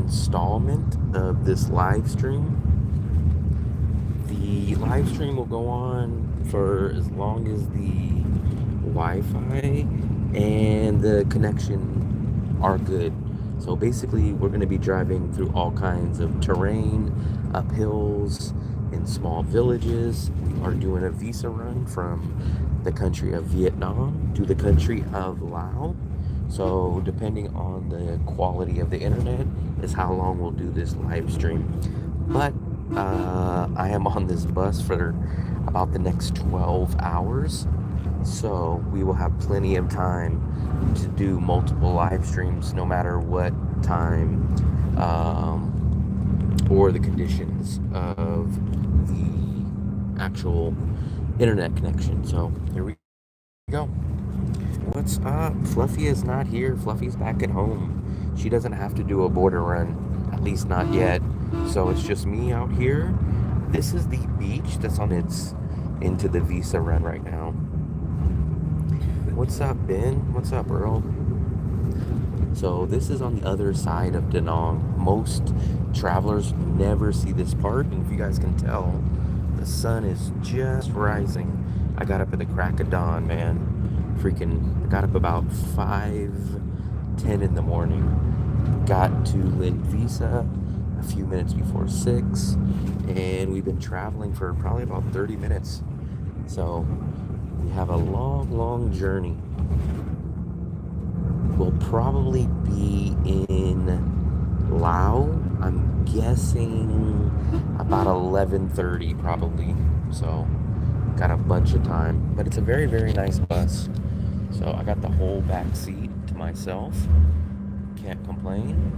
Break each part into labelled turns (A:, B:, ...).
A: installment of this live stream. The live stream will go on for as long as the Wi-Fi and the connection are good. So basically, we're going to be driving through all kinds of terrain, up hills, in small villages. We are doing a visa run from the country of Vietnam to the country of Laos. So depending on the quality of the internet is how long we'll do this live stream. But I am on this bus for about the next 12 hours. So we will have plenty of time to do multiple live streams no matter what time or the conditions of the actual internet connection. So here we go. What's up? Fluffy is not here. Fluffy's back at home. She doesn't have to do a border run, at least not yet. So it's just me out here. This is the beach that's on its into the visa run right now. What's up, Ben? What's up, Earl? So this is on the other side of Da Nang. Most travelers never see this part, and if you guys can tell, the sun is just rising. I got up at the crack of dawn, man. I got up about 5:10 in the morning. Got to Lin Visa a few minutes before 6, and we've been traveling for probably about 30 minutes. So we have a long journey. We'll probably be in Laos, I'm guessing about 11:30 probably. So got a bunch of time, but it's a very nice bus. So I got the whole back seat to myself. Can't complain.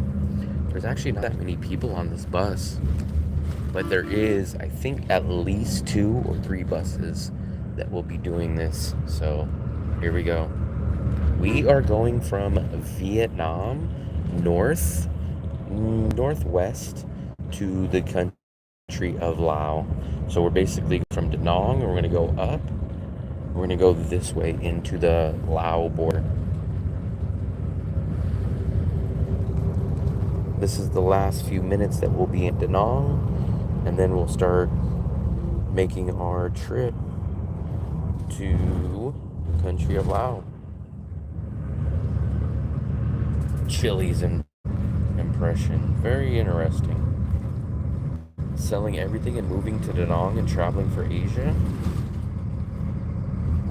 A: There's actually not that many people on this bus, but there is, I think, at least 2 or 3 buses that will be doing this. So here we go. We are going from Vietnam northwest to the country of Laos. So we're basically from Da Nang, and we're going to go up. We're going to go this way into the Laos border. This is the last few minutes that we'll be in Da Nang, and then we'll start making our trip to the country of Laos. Chili's impression. Very interesting. Selling everything and moving to Da Nang and traveling for Asia.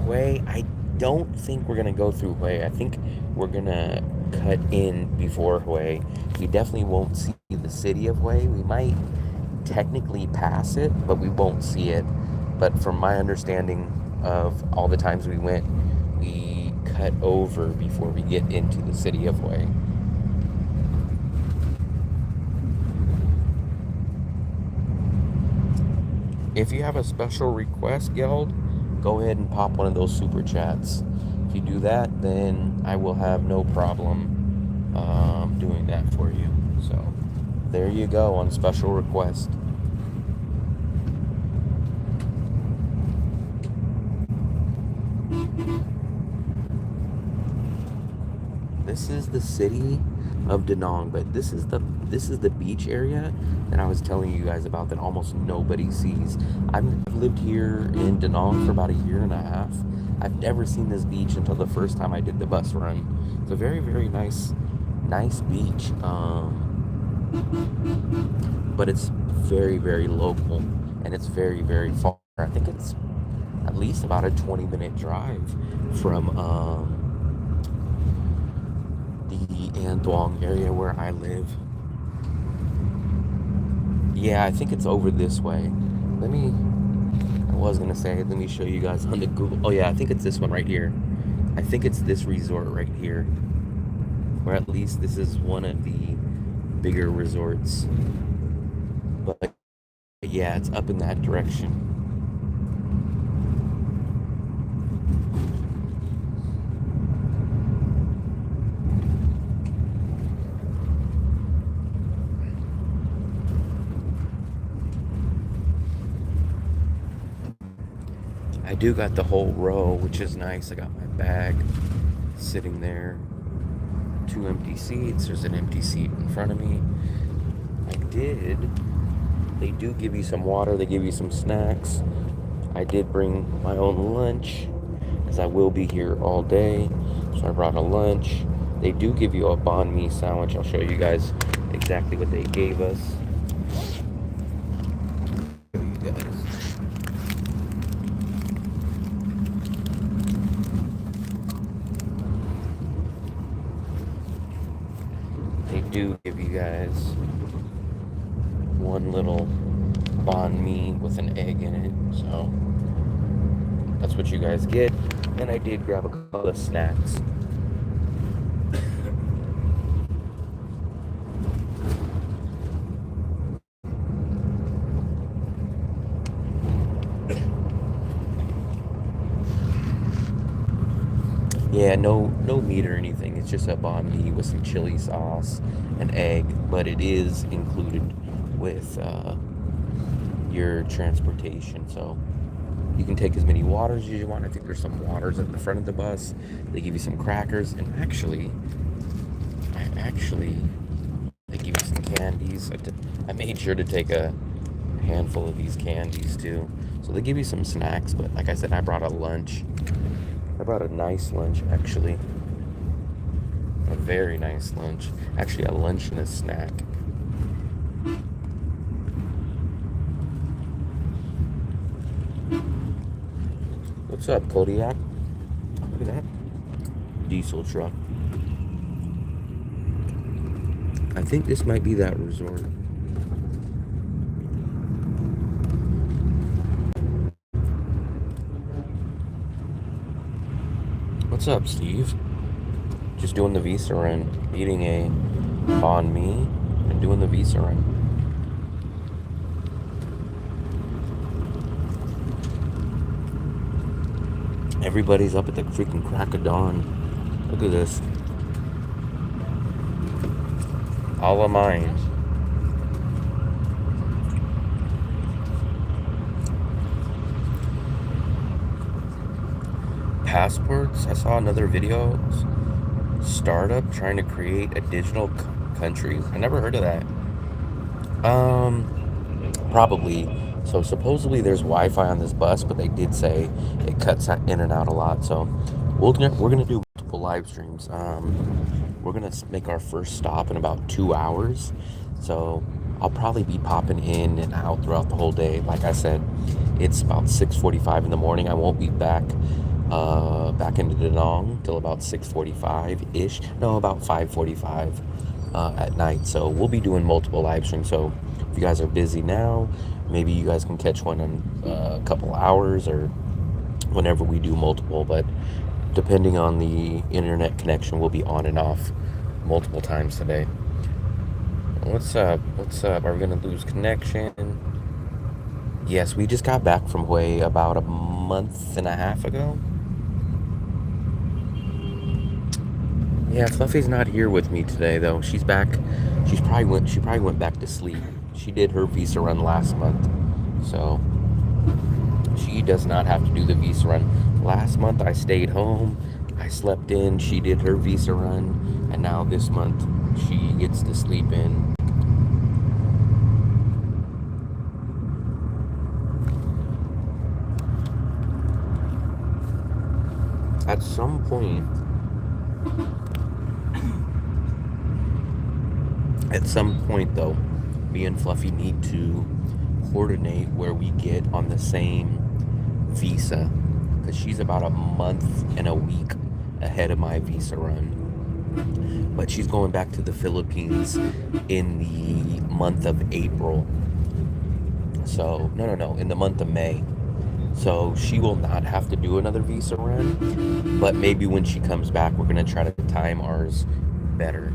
A: Hue, I don't think we're going to go through Hue. I think we're going to cut in before Hue. We definitely won't see the city of Hue. We might technically pass it, but we won't see it. But from my understanding of all the times we went, we cut over before we get into the city of Hue. If you have a special request, Geld, go ahead and pop one of those super chats. If you do that, then I will have no problem doing that for you. So there you go on special request. This is the city of Da Nang, but this is the beach area that I was telling you guys about that almost nobody sees. I've lived here in Da Nang for about a year and a half. I've never seen this beach until the first time I did the bus run. It's a very nice beach, but it's very local, and it's very far. I think it's at least about a 20-minute drive from the An Thuong area where I live. Yeah, I think it's over this way. Let me show you guys on the Google. Oh yeah, I think it's this one right here. I think it's this resort right here. Or at least this is one of the bigger resorts. But yeah, it's up in that direction. I do got the whole row, which is nice. I got my bag sitting there. 2 empty seats. There's an empty seat in front of me. they do give you some water, they give you some snacks. I did bring my own lunch because I will be here all day. So I brought a lunch. They do give you a banh mi sandwich. I'll show you guys exactly what they gave us. Show you guys. They do give you guys one little banh mi with an egg in it. So that's what you guys get. And I did grab a couple of snacks. Yeah, no meat or anything. It's just a banh mi with some chili sauce, an egg, but it is included with your transportation. So you can take as many waters as you want. I think there's some waters at the front of the bus. They give you some crackers, and actually, they give you some candies. I made sure to take a handful of these candies too. So they give you some snacks, but like I said, I brought a lunch. I brought a nice lunch, actually. A very nice lunch. Actually, a lunch and a snack. What's up, Kodiak? Look at that diesel truck. I think this might be that resort. What's up, Steve? Just doing the visa run, eating a banh mi, and doing the visa run. Everybody's up at the freaking crack of dawn. Look at this. All of mine. Passports. I saw another video. Startup trying to create additional countries. I never heard of that. Probably. So supposedly there's Wi-Fi on this bus, but they did say it cuts in and out a lot. So we're gonna do multiple live streams. We're gonna make our first stop in about 2 hours. So I'll probably be popping in and out throughout the whole day. Like I said, it's about 6:45 in the morning. I won't be back into Da Nang till about 6:45-ish. No, about 5:45 at night. So we'll be doing multiple live streams. So if you guys are busy now, maybe you guys can catch one in a couple hours or whenever we do multiple. But depending on the internet connection, we'll be on and off multiple times today. What's up? Are we gonna lose connection? Yes, we just got back from Hue about a month and a half ago. Yeah, Fluffy's not here with me today though. She's back. She probably went back to sleep. She did her visa run last month, so she does not have to do the visa run. Last month I stayed home. I slept in. She did her visa run, and now this month she gets to sleep in. At some point though, me and Fluffy need to coordinate where we get on the same visa, because she's about a month and a week ahead of my visa run, but she's going back to the Philippines in the month of April. So no, in the month of May. So she will not have to do another visa run, but maybe when she comes back, we're going to try to time ours better.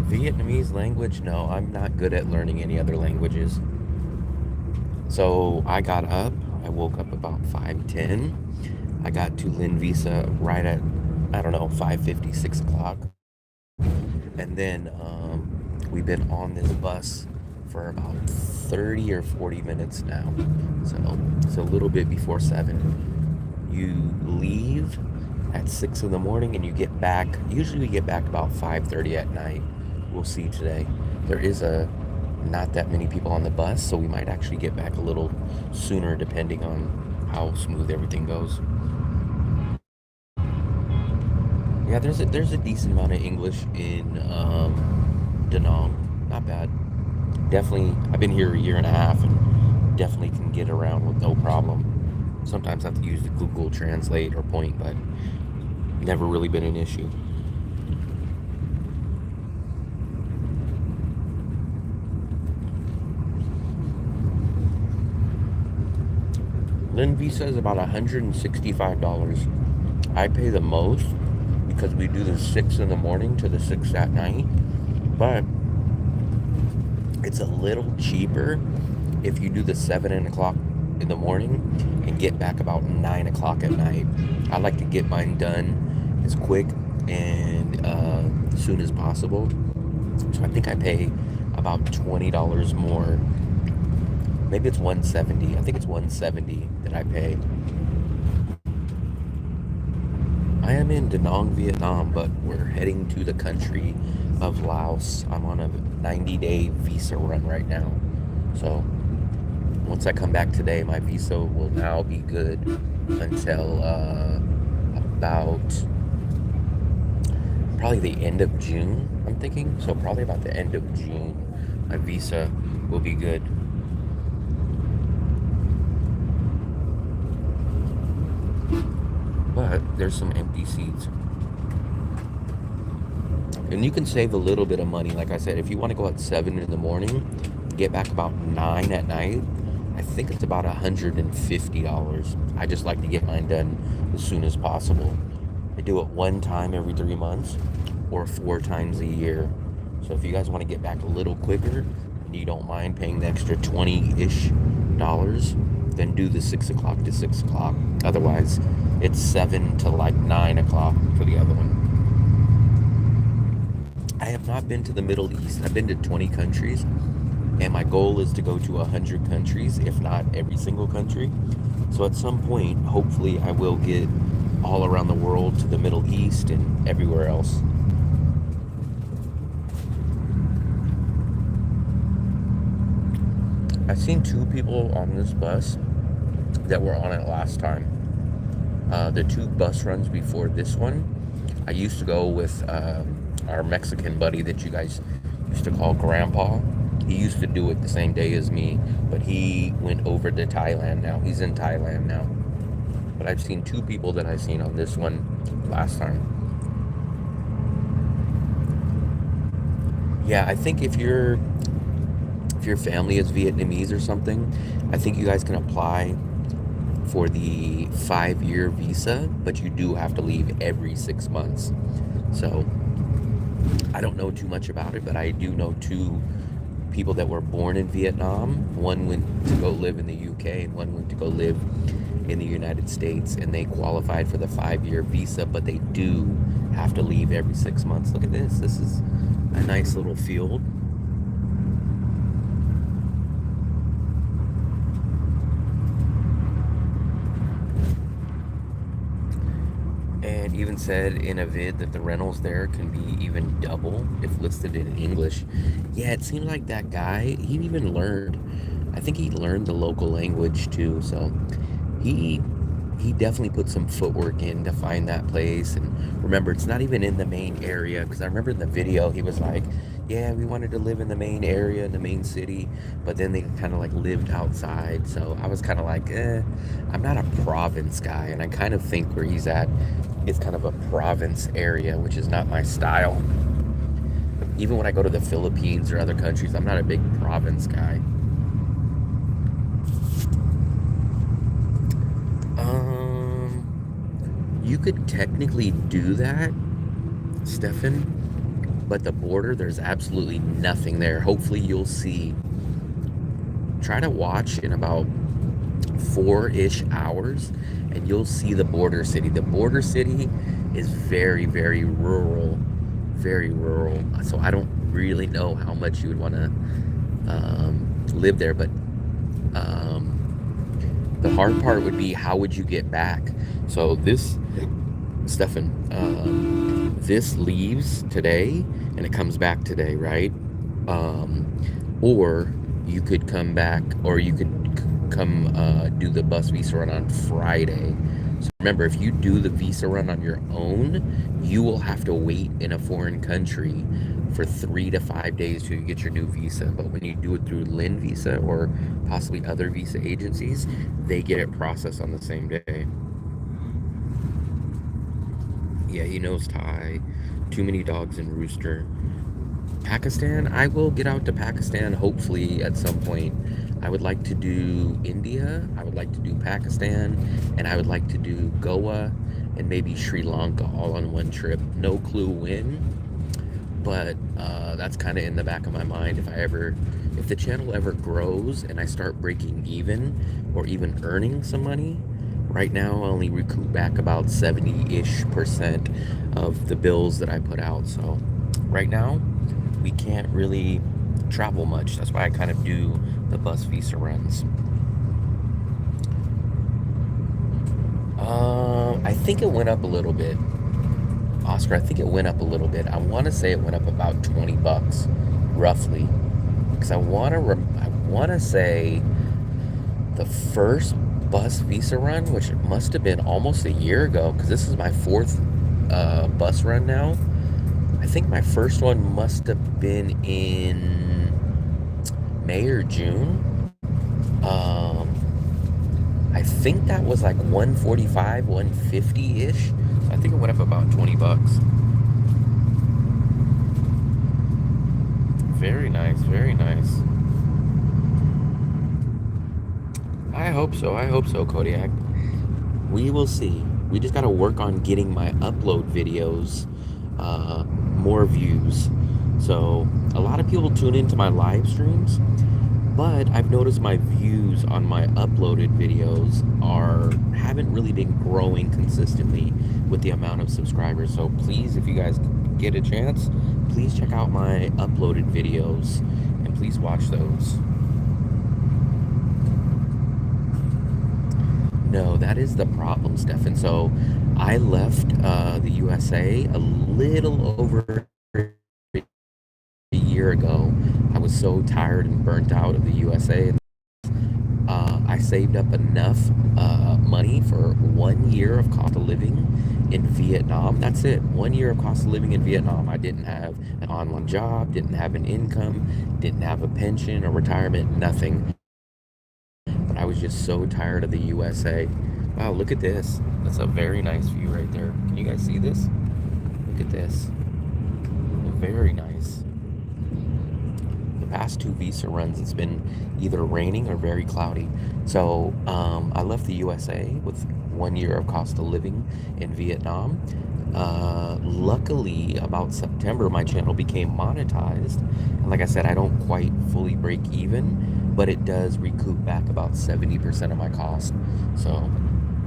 A: Vietnamese language? No, I'm not good at learning any other languages. So I got up. I woke up about 5:10. I got to Lin Visa right at, 5:50, 6 o'clock. And then we've been on this bus for about 30 or 40 minutes now. So it's a little bit before 7. You leave at 6 in the morning and you get back. Usually we get back about 5:30 at night. we'll see today. There is not that many people on the bus, so we might actually get back a little sooner depending on how smooth everything goes. Yeah, there's a decent amount of English in Da Nang. Not bad. Definitely, I've been here a year and a half and definitely can get around with no problem. Sometimes I have to use the Google Translate or Point, but never really been an issue. Lynn Visa is about $165. I pay the most because we do the 6 in the morning to the 6 at night, but it's a little cheaper if you do the 7 o'clock in the morning and get back about 9 o'clock at night. I like to get mine done as quick and soon as possible. So I think I pay about $20 more. Maybe it's 170. I think it's 170 that I pay. I am in Da Nang, Vietnam, but we're heading to the country of Laos. I'm on a 90-day visa run right now. So once I come back today, my visa will now be good until about probably the end of June, I'm thinking. So probably about the end of June, my visa will be good. But there's some empty seats. And you can save a little bit of money. Like I said, if you want to go at 7 in the morning, get back about 9 at night, I think it's about $150. I just like to get mine done as soon as possible. I do it one time every 3 months or 4 times a year. So if you guys want to get back a little quicker and you don't mind paying the extra 20-ish dollars, then do the 6 o'clock to 6 o'clock. Otherwise, it's 7 to like 9 o'clock for the other one. I have not been to the Middle East. I've been to 20 countries, and my goal is to go to 100 countries, if not every single country. So at some point, hopefully, I will get all around the world to the Middle East and everywhere else. I've seen 2 people on this bus that were on it last time. The 2 bus runs before this one, I used to go with our Mexican buddy that you guys used to call Grandpa. He used to do it the same day as me, but he went over to Thailand now. He's in Thailand now. But I've seen 2 people that I've seen on this one last time. Yeah, I think if your family is Vietnamese or something, I think you guys can apply for the 5-year visa, but you do have to leave every 6 months. So I don't know too much about it, but I do know 2 people that were born in Vietnam. One went to go live in the UK and one went to go live in the United States, and they qualified for the 5-year visa, but they do have to leave every 6 months. Look at this. This is a nice little field. And even said in a vid that the rentals there can be even double if listed in English. Yeah, it seemed like that guy, he even learned, I think he learned the local language too. So he definitely put some footwork in to find that place. And remember, it's not even in the main area, because I remember in the video he was like, yeah, we wanted to live in the main area, in the main city, but then they kind of like lived outside. So I was kind of like, I'm not a province guy, and I kind of think where he's at is kind of a province area, which is not my style. Even when I go to the Philippines or other countries, I'm not a big province guy. You could technically do that, Stefan, but the border, there's absolutely nothing there. Hopefully you'll see. Try to watch in about 4-ish hours and you'll see the border city. The border city is very, very rural, very rural. So I don't really know how much you would want to live there, but the hard part would be, how would you get back? So this Stefan, this leaves today and it comes back today, right? Or you could come back, or you could come do the bus visa run on Friday. So remember, if you do the visa run on your own, you will have to wait in a foreign country for 3 to 5 days till you get your new visa. But when you do it through Lynn Visa or possibly other visa agencies, they get it processed on the same day. Yeah, he knows Thai. Too many dogs and rooster. Pakistan, I will get out to Pakistan hopefully at some point. I would like to do India, I would like to do Pakistan, and I would like to do Goa and maybe Sri Lanka all on one trip. No clue when, but that's kind of in the back of my mind. If the channel ever grows and I start breaking even or even earning some money, right now I only recoup back about 70-ish% of the bills that I put out. So right now we can't really travel much. That's why I kind of do the bus visa runs. I think it went up a little bit. Oscar, I think it went up a little bit. I want to say it went up about 20 bucks, roughly. Because I want to say the first bus visa run, which must have been almost a year ago, because this is my fourth bus run now. I think my first one must have been in May or June. I think that was like 145, 150-ish. I think it went up about 20 bucks. Very nice, very nice. I hope so. I hope so, Kodiak. We will see. We just got to work on getting my upload videos more views. So a lot of people tune into my live streams, but I've noticed my views on my uploaded videos haven't really been growing consistently with the amount of subscribers. So please, if you guys get a chance, please check out my uploaded videos and please watch those. No, that is the problem, Stefan. So I left the USA a little over a year ago. I was so tired and burnt out of the USA. I saved up enough money for 1 year of cost of living in Vietnam. That's it. 1 year of cost of living in Vietnam. I didn't have an online job, didn't have an income, didn't have a pension or retirement, nothing. But I was just so tired of the USA. Wow, look at this. That's a very nice view right there. Can you guys see this? Look at this. Very nice. The past two visa runs, it's been either raining or very cloudy. So I left the USA with 1 year of cost of living in Vietnam. Luckily, about September, my channel became monetized. And like I said, I don't quite fully break even, but it does recoup back about 70% of my cost. So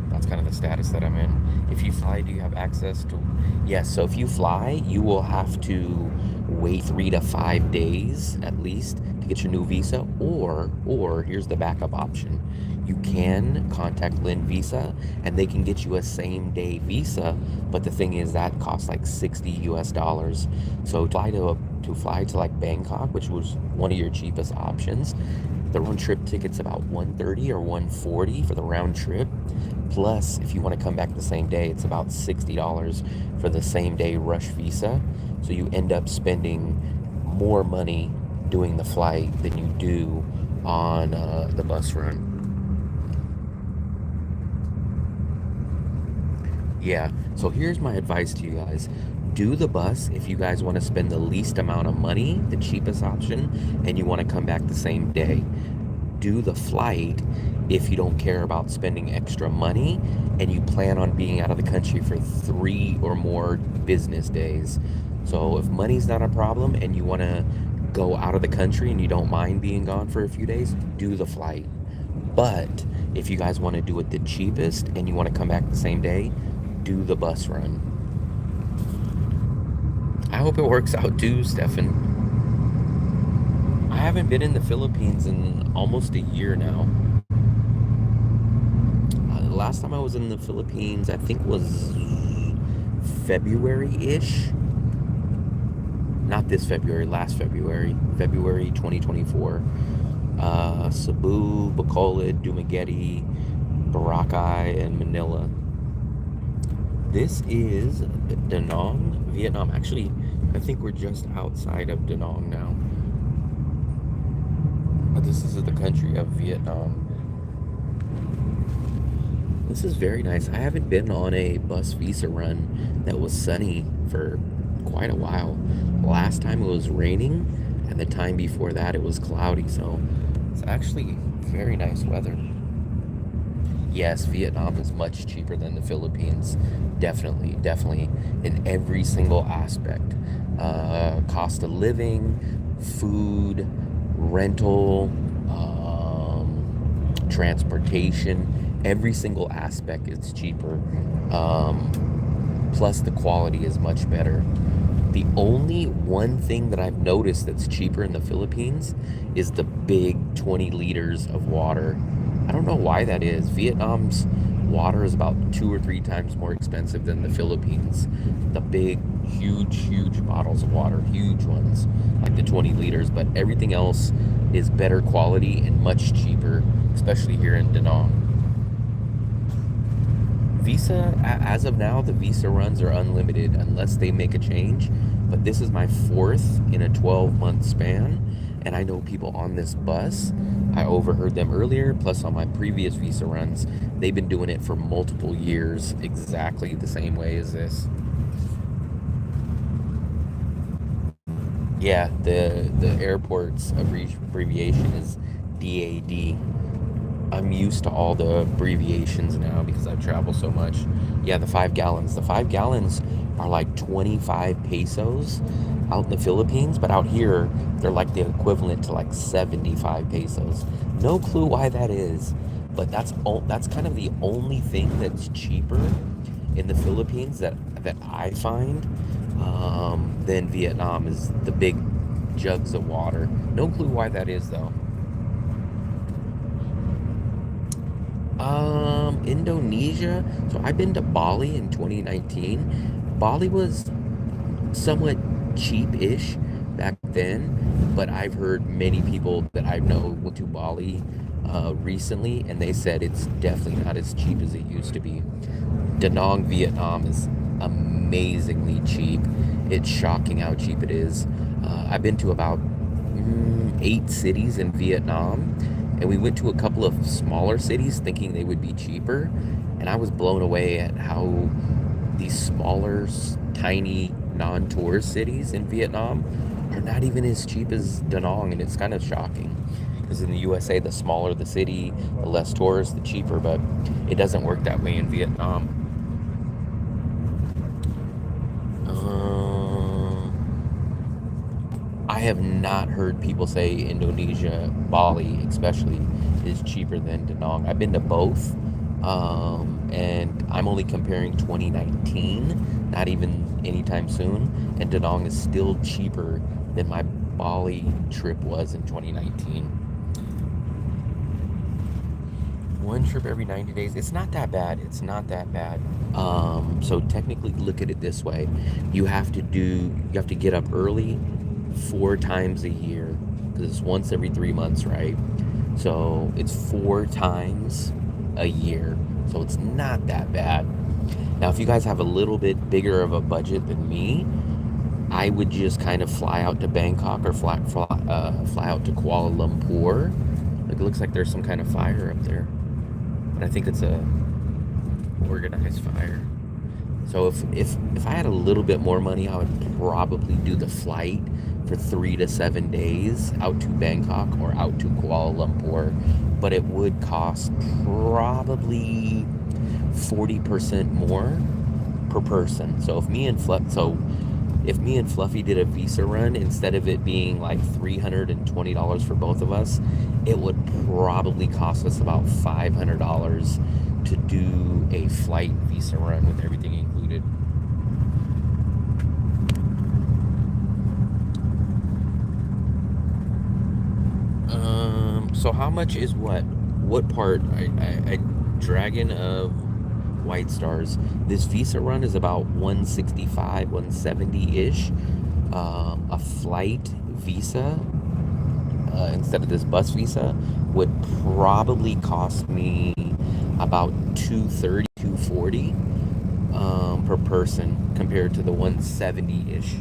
A: that's kind of the status that I'm in. If you fly, do you have access to? Yes, so if you fly, you will have to wait 3 to 5 days at least to get your new visa, or here's the backup option. You can contact Lynn Visa and they can get you a same day visa, but the thing is that costs like $60. So to fly to like Bangkok, which was one of your cheapest options, the round trip ticket's about 130 or 140 for the round trip. Plus, if you want to come back the same day, it's about $60 for the same day rush visa. So you end up spending more money doing the flight than you do on the bus run. Yeah, so here's my advice to you guys. Do the bus if you guys want to spend the least amount of money, the cheapest option, and you want to come back the same day. Do the flight if you don't care about spending extra money and you plan on being out of the country for 3 or more business days. So if money's not a problem and you want to go out of the country and you don't mind being gone for a few days, do the flight. But if you guys want to do it the cheapest and you want to come back the same day, do the bus run. I hope it works out too, Stefan. I haven't been in the Philippines in almost a year now. The last time I was in the Philippines, I think was February-ish. Not this February, last February, February 2024. Cebu, Bacolod, Dumaguete, Boracay, and Manila. This is Da Nang, Vietnam. Actually, I think we're just outside of Da Nang now. But this is the country of Vietnam. This is very nice. I haven't been on a bus visa run that was sunny for quite a while. Last time it was raining, and the time before that it was cloudy, so it's actually very nice weather. Yes, Vietnam is much cheaper than the Philippines. Definitely, definitely, in every single aspect. Cost of living, food, rental, transportation, every single aspect is cheaper. Plus, the quality is much better. The only one thing that I've noticed that's cheaper in the Philippines is the big 20 liters of water. I don't know why that is. Vietnam's water is about 2 or 3 times more expensive than the Philippines. The big, huge bottles of water, huge ones, like the 20 liters, but everything else is better quality and much cheaper, especially here in Da Nang. Visa, as of now, the visa runs are unlimited unless they make a change. But this is my fourth in a 12-month span, and I know people on this bus. I overheard them earlier, plus on my previous visa runs, they've been doing it for multiple years, exactly the same way as this. Yeah, the airport's abbreviation is DAD. I'm used to all the abbreviations now because I've traveled so much. Yeah, the 5 gallons. The 5 gallons are like 25 pesos out in the Philippines, but out here they're like the equivalent to like 75 pesos. No clue why that is, but that's kind of the only thing that's cheaper in the Philippines that I find than Vietnam is the big jugs of water. No clue why that is though. Indonesia. So I've been to Bali in 2019. Bali was somewhat cheap-ish back then, but I've heard many people that I know went to Bali recently, and they said it's definitely not as cheap as it used to be. Da Nang, Vietnam is amazingly cheap. It's shocking how cheap it is. I've been to about 8 cities in Vietnam, and we went to a couple of smaller cities thinking they would be cheaper, and I was blown away at how these smaller, tiny, non-tourist cities in Vietnam are not even as cheap as Da Nang, and it's kind of shocking. Because in the USA, the smaller the city, the less tourists, the cheaper, but it doesn't work that way in Vietnam. I have not heard people say Indonesia, Bali especially, is cheaper than Da Nang. I've been to both, and I'm only comparing 2019, not even anytime soon, and Da Nang is still cheaper than my Bali trip was in 2019. One trip every 90 days. It's not that bad. It's not that bad. So technically look at it this way. You have to get up early 4 times a year because it's once every 3 months, right? So it's 4 times a year. So it's not that bad. Now, if you guys have a little bit bigger of a budget than me, I would just kind of fly out to Bangkok or fly out to Kuala Lumpur. It looks like there's some kind of fire up there, but I think it's a organized fire. So if I had a little bit more money, I would probably do the flight for 3 to 7 days out to Bangkok or out to Kuala Lumpur, but it would cost probably 40% more per person. So if me and Fluffy did a visa run, instead of it being like $320 for both of us, it would probably cost us about $500 to do a flight visa run with everything included. So how much is what? What part? A dragon of White Stars. This Visa run is about 165, 170-ish. A flight Visa instead of this bus Visa would probably cost me about 230, 240 per person compared to the 170-ish.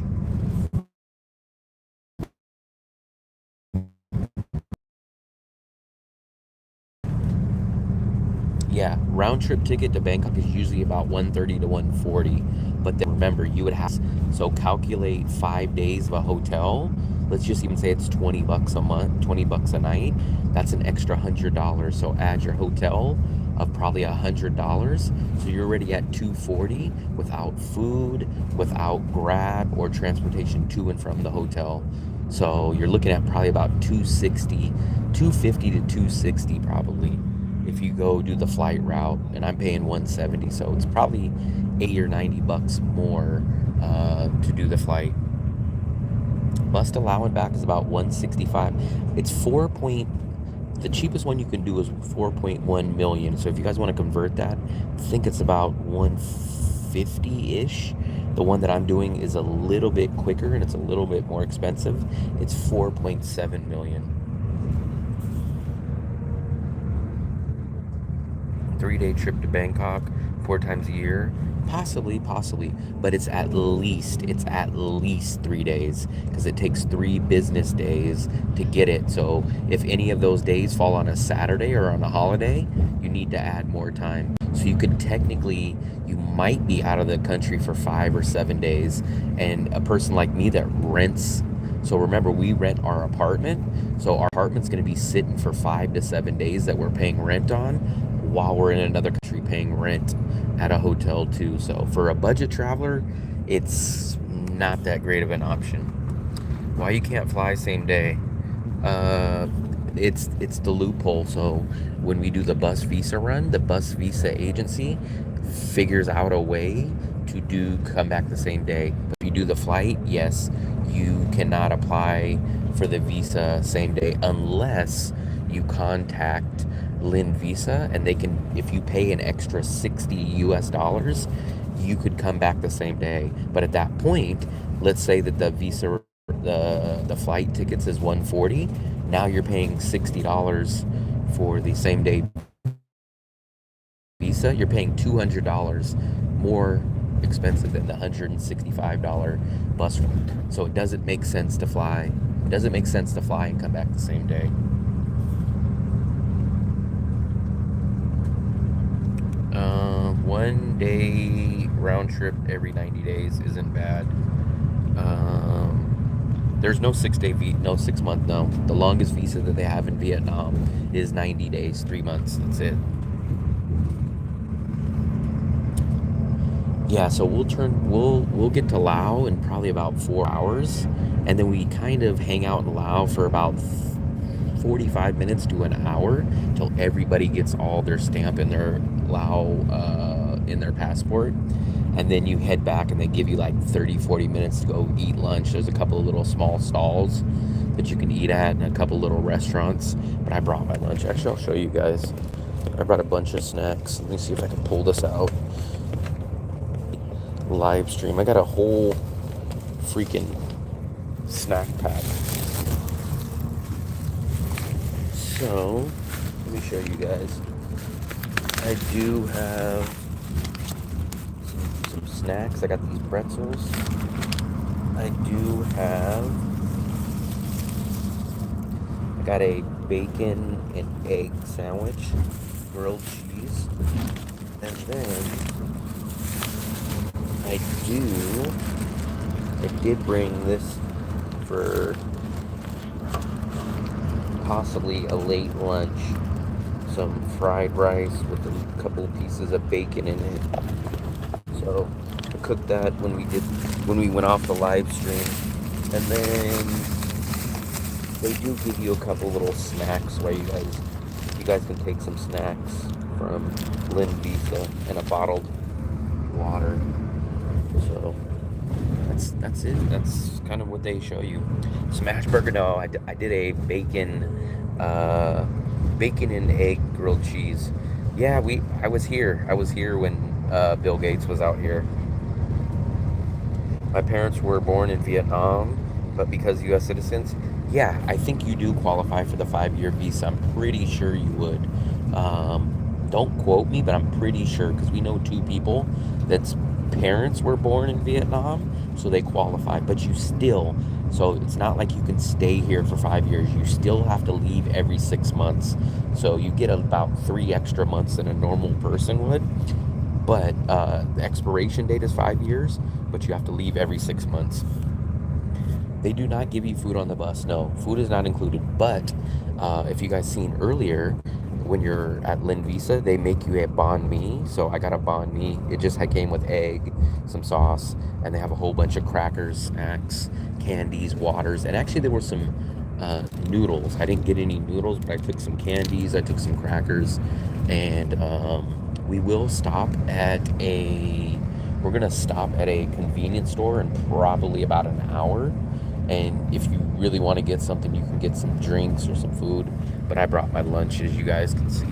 A: Yeah, round trip ticket to Bangkok is usually about 130 to 140. But then remember, you would have, so calculate 5 days of a hotel. Let's just even say it's 20 bucks a month, 20 bucks a night. That's an extra $100. So add your hotel of probably $100. So you're already at 240 without food, without Grab or transportation to and from the hotel. So you're looking at probably about 260, 250 to 260 probably if you go do the flight route, and I'm paying 170, so it's probably 80 or 90 bucks more to do the flight. Bus to Lao and back is about 165. It's 4 point, the cheapest one you can do is 4.1 million. So if you guys want to convert that, I think it's about 150-ish. The one that I'm doing is a little bit quicker and it's a little bit more expensive. It's 4.7 million. 3-day trip to Bangkok 4 times a year, possibly, but it's at least 3 days because it takes 3 business days to get it. So if any of those days fall on a Saturday or on a holiday, you need to add more time. So you could technically, you might be out of the country for 5 or 7 days, and a person like me that rents. So remember, we rent our apartment. So our apartment's going to be sitting for 5 to 7 days that we're paying rent on, while we're in another country paying rent at a hotel too. So for a budget traveler, it's not that great of an option. Why you can't fly same day? It's the loophole. So when we do the bus Visa run, the bus Visa agency figures out a way to do come back the same day. If you do the flight, yes, you cannot apply for the Visa same day unless you contact Lynn Visa, and they can, if you pay an extra 60 US dollars, you could come back the same day. But at that point, let's say that the Visa, the flight tickets is 140. Now you're paying $60 for the same day Visa. You're paying $200 more expensive than the $165 bus ride. So it doesn't make sense to fly. It doesn't make sense to fly and come back the same day. 1 day round trip every 90 days isn't bad. There's no 6 day, no 6 month, no. The longest visa that they have in Vietnam is 90 days, 3 months. That's it. Yeah, so we'll get to Laos in probably about 4 hours, and then we kind of hang out in Laos for about 45 minutes to an hour till everybody gets all their stamp in their in their passport, and then you head back and they give you like 30-40 minutes to go eat lunch. There's a couple of little small stalls that you can eat at and a couple little restaurants, but I brought my lunch. Actually, I'll show you guys. I brought a bunch of snacks. Let me see if I can pull this out. Live stream. I got a whole freaking snack pack. So, let me show you guys. I do have some snacks. I got these pretzels. I got a bacon and egg sandwich, grilled cheese, and then I did bring this for possibly a late lunch. Some fried rice with a couple of pieces of bacon in it. So I cooked that when we went off the live stream. And then they do give you a couple little snacks where you guys can take some snacks from Lynn Visa and a bottled water. So that's it. That's kind of what they show you. Smash burger. No, I did a bacon and egg grilled cheese. Yeah, I was here when Bill Gates was out here. My parents were born in Vietnam, but because U.S. citizens, yeah, I think you do qualify for the 5-year visa. I'm pretty sure you would. Don't quote me, but I'm pretty sure because we know two people that's parents were born in Vietnam, so they qualify. But you still, so it's not like you can stay here for 5 years. You still have to leave every 6 months. So you get about 3 extra months than a normal person would. But the expiration date is 5 years, but you have to leave every 6 months. They do not give you food on the bus. No, food is not included. But if you guys seen earlier, when you're at Lin Visa, they make you a banh mi. So I got a banh mi. It just came with egg, some sauce, and they have a whole bunch of crackers, snacks, candies, waters, and actually there were some noodles. I didn't get any noodles, but I took some candies. I took some crackers, and we will stop at a. We're gonna stop at a convenience store in probably about an hour. And if you really want to get something, you can get some drinks or some food. But I brought my lunch, as you guys can see.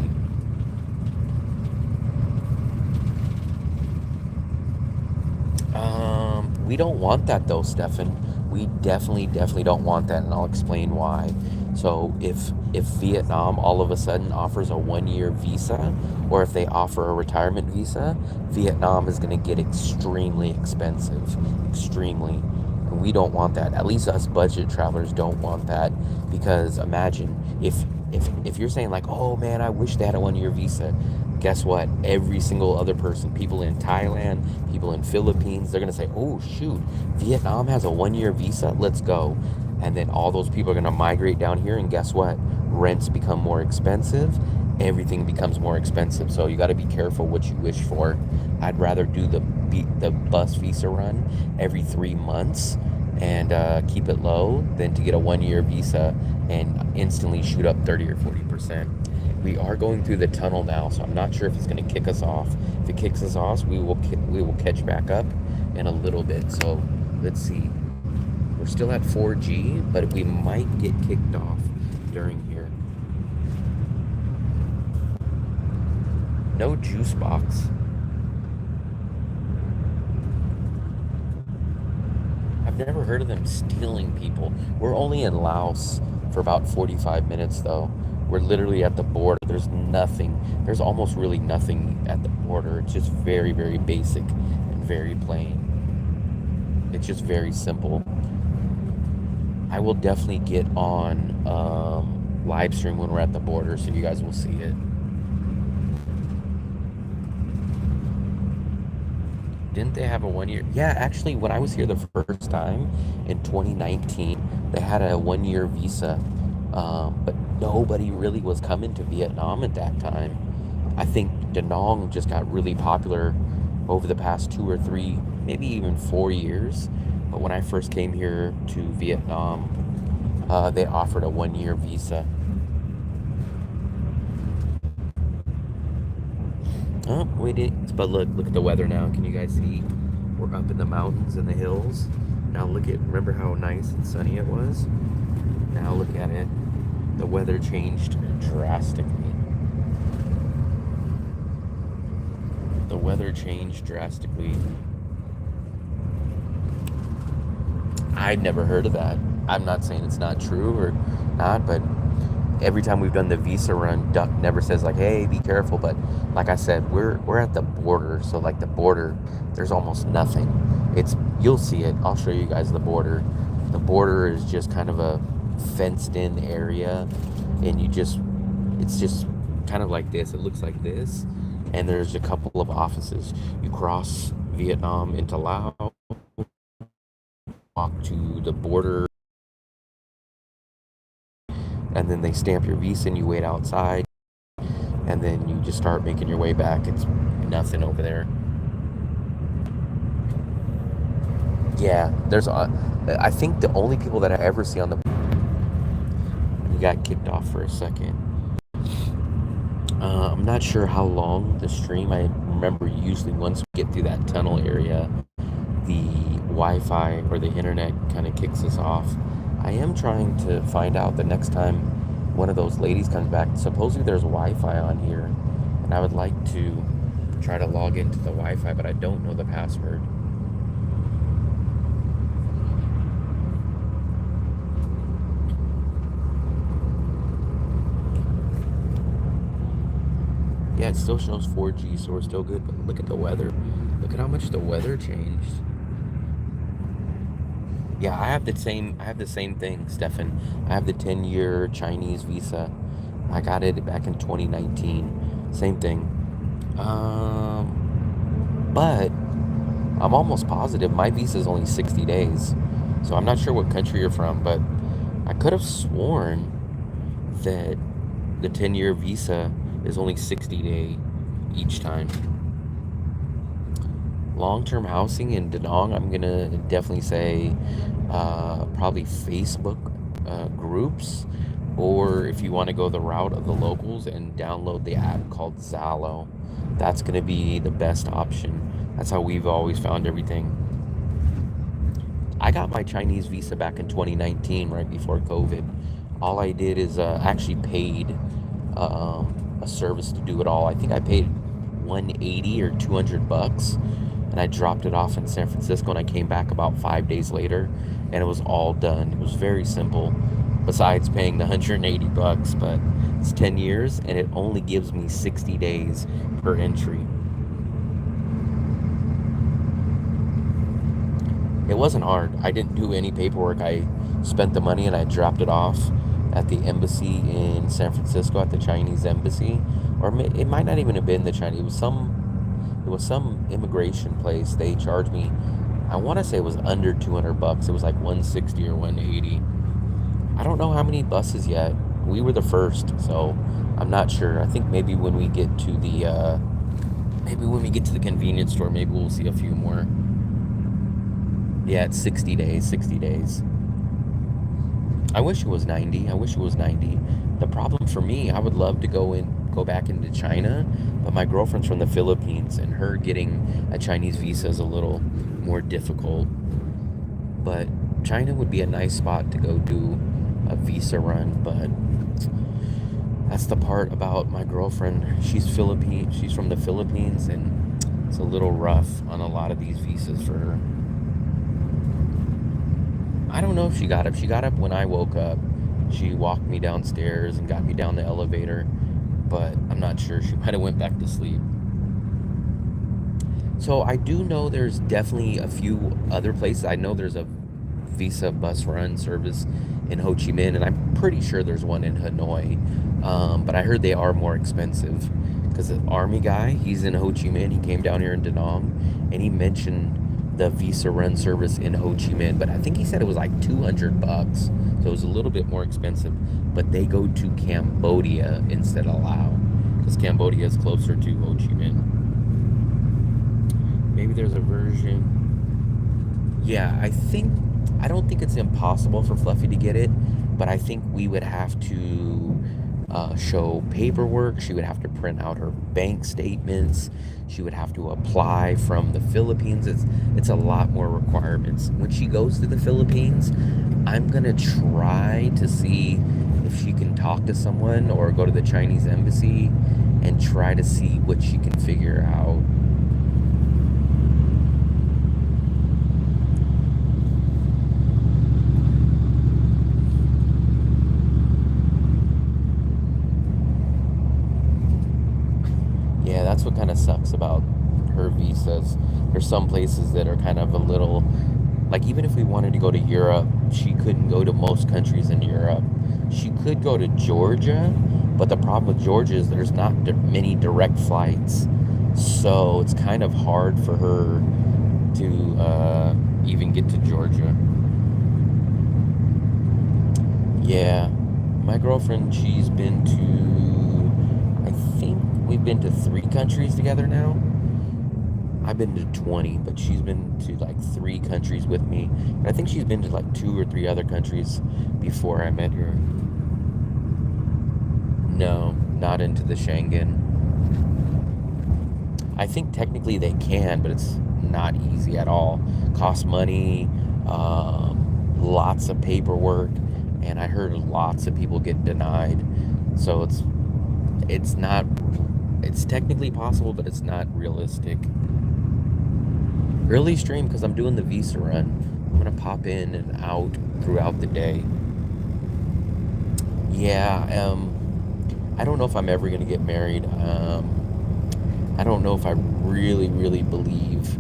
A: We don't want that though, Stefan. We definitely don't want that, and I'll explain why. So if Vietnam all of a sudden offers a 1-year visa, or if they offer a retirement visa, Vietnam is going to get extremely expensive, extremely. And we don't want that. At least us budget travelers don't want that, because imagine if you're saying like, oh man, I wish they had a 1-year visa. Guess what? Every single other person, people in Thailand, people in Philippines, they're gonna say, "Oh shoot, Vietnam has a 1-year visa. Let's go." And then all those people are gonna migrate down here, and guess what? Rents become more expensive. Everything becomes more expensive. So you got to be careful what you wish for. I'd rather do the bus visa run every 3 months and keep it low than to get a 1-year visa and instantly shoot up 30 or 40%. We are going through the tunnel now, so I'm not sure if it's going to kick us off. If it kicks us off, we will catch back up in a little bit. So let's see. We're still at 4G, but we might get kicked off during here. No juice box. I've never heard of them stealing people. We're only in Laos for about 45 minutes, though. We're literally at the border. There's nothing. There's almost really nothing at the border. It's just very, very basic and very plain. It's just very simple. I will definitely get on live stream when we're at the border, so you guys will see it. Didn't they have a 1-year? Yeah, actually, when I was here the first time in 2019, they had a 1-year visa, but nobody really was coming to Vietnam at that time. I think Da Nang just got really popular over the past 2 or 3, maybe even 4 years. But when I first came here to Vietnam, they offered a 1-year visa. Oh, we did. But look at the weather now. Can you guys see? We're up in the mountains and the hills. Now remember how nice and sunny it was? Now look at it. The weather changed drastically. The weather changed drastically. I'd never heard of that. I'm not saying it's not true or not, but every time we've done the visa run, Duck never says like, "Hey, be careful." But like I said, we're at the border, so like the border, there's almost nothing. You'll see it. I'll show you guys the border. The border is just kind of a fenced-in area, and it's just kind of like this. It looks like this, and there's a couple of offices. You cross Vietnam into Laos, walk to the border, and then they stamp your visa and you wait outside, and then you just start making your way back. It's nothing over there. Yeah, I think the only people that I ever see on the you got kicked off for a second. I'm not sure how long the stream. I remember usually once we get through that tunnel area, the Wi-Fi or the internet kind of kicks us off. I am trying to find out the next time one of those ladies comes back. Supposedly there's Wi-Fi on here, and I would like to try to log into the Wi-Fi, but I don't know the password. Yeah, it still shows 4G, so we're still good. But look at the weather. Look at how much the weather changed. Yeah, I have the same thing, Stefan. I have the 10-year Chinese visa. I got it back in 2019. Same thing. But I'm almost positive my visa is only 60 days. So I'm not sure what country you're from, but I could have sworn that the 10-year visa is only 60-day each time. Long-term housing in Danong, I'm gonna definitely say probably Facebook groups, or if you want to go the route of the locals and download the app called Zalo, that's gonna be the best option. That's how we've always found everything. I got my Chinese visa back in 2019, right before COVID. All I did is actually paid a service to do it all. I think I paid 180 or 200 bucks, and I dropped it off in San Francisco, and I came back about 5 days later, and it was all done. It was very simple. Besides paying the 180 bucks, but it's 10 years, and it only gives me 60 days per entry. It wasn't hard. I didn't do any paperwork. I spent the money and I dropped it off at the embassy in San Francisco, at the Chinese embassy, or it might not even have been the Chinese. It was some immigration place. They charged me. I want to say it was under 200 bucks. It was like 160 or 180. I don't know how many buses yet. We were the first, so I'm not sure. I think maybe when we get to the convenience store, maybe we'll see a few more. Yeah, it's 60 days, 60 days. I wish it was 90. I wish it was 90. The problem for me, I would love to go back into China, but my girlfriend's from the Philippines, and her getting a Chinese visa is a little more difficult. But China would be a nice spot to go do a visa run, but that's the part about my girlfriend. She's from the Philippines, and it's a little rough on a lot of these visas for her. I don't know if she got up. She got up when I woke up. She walked me downstairs and got me down the elevator, but I'm not sure. She might have went back to sleep. So I do know there's definitely a few other places. I know there's a Visa bus run service in Ho Chi Minh, and I'm pretty sure there's one in Hanoi. But I heard they are more expensive because the army guy, he's in Ho Chi Minh. He came down here in Da Nang, and he mentioned the Visa run service in Ho Chi Minh, but I think he said it was like 200 bucks. So it was a little bit more expensive, but they go to Cambodia instead of Laos because Cambodia is closer to Ho Chi Minh. Maybe there's a version. Yeah, I don't think it's impossible for Fluffy to get it, but I think we would have to show paperwork. She would have to print out her bank statements. She would have to apply from the Philippines. It's a lot more requirements. When she goes to the Philippines, I'm gonna try to see if she can talk to someone or go to the Chinese embassy and try to see what she can figure out. Yeah, that's what kind of sucks about her visas. There's some places that are kind of a little, like, even if we wanted to go to Europe, she couldn't go to most countries in Europe. She could go to Georgia, but the problem with Georgia is there's not many direct flights. So it's kind of hard for her to even get to Georgia. Yeah, my girlfriend, she's been to, I think we've been to 3 countries together now. I've been to 20, but she's been to like 3 countries with me. And I think she's been to like 2 or 3 other countries before I met her. No, not into the Schengen. I think technically they can, but it's not easy at all. Costs money, lots of paperwork, and I heard lots of people get denied. So it's not. It's technically possible, but it's not realistic. Early stream because I'm doing the visa run. I'm gonna pop in and out throughout the day. Yeah, I don't know if I'm ever gonna get married. I don't know if I really, really believe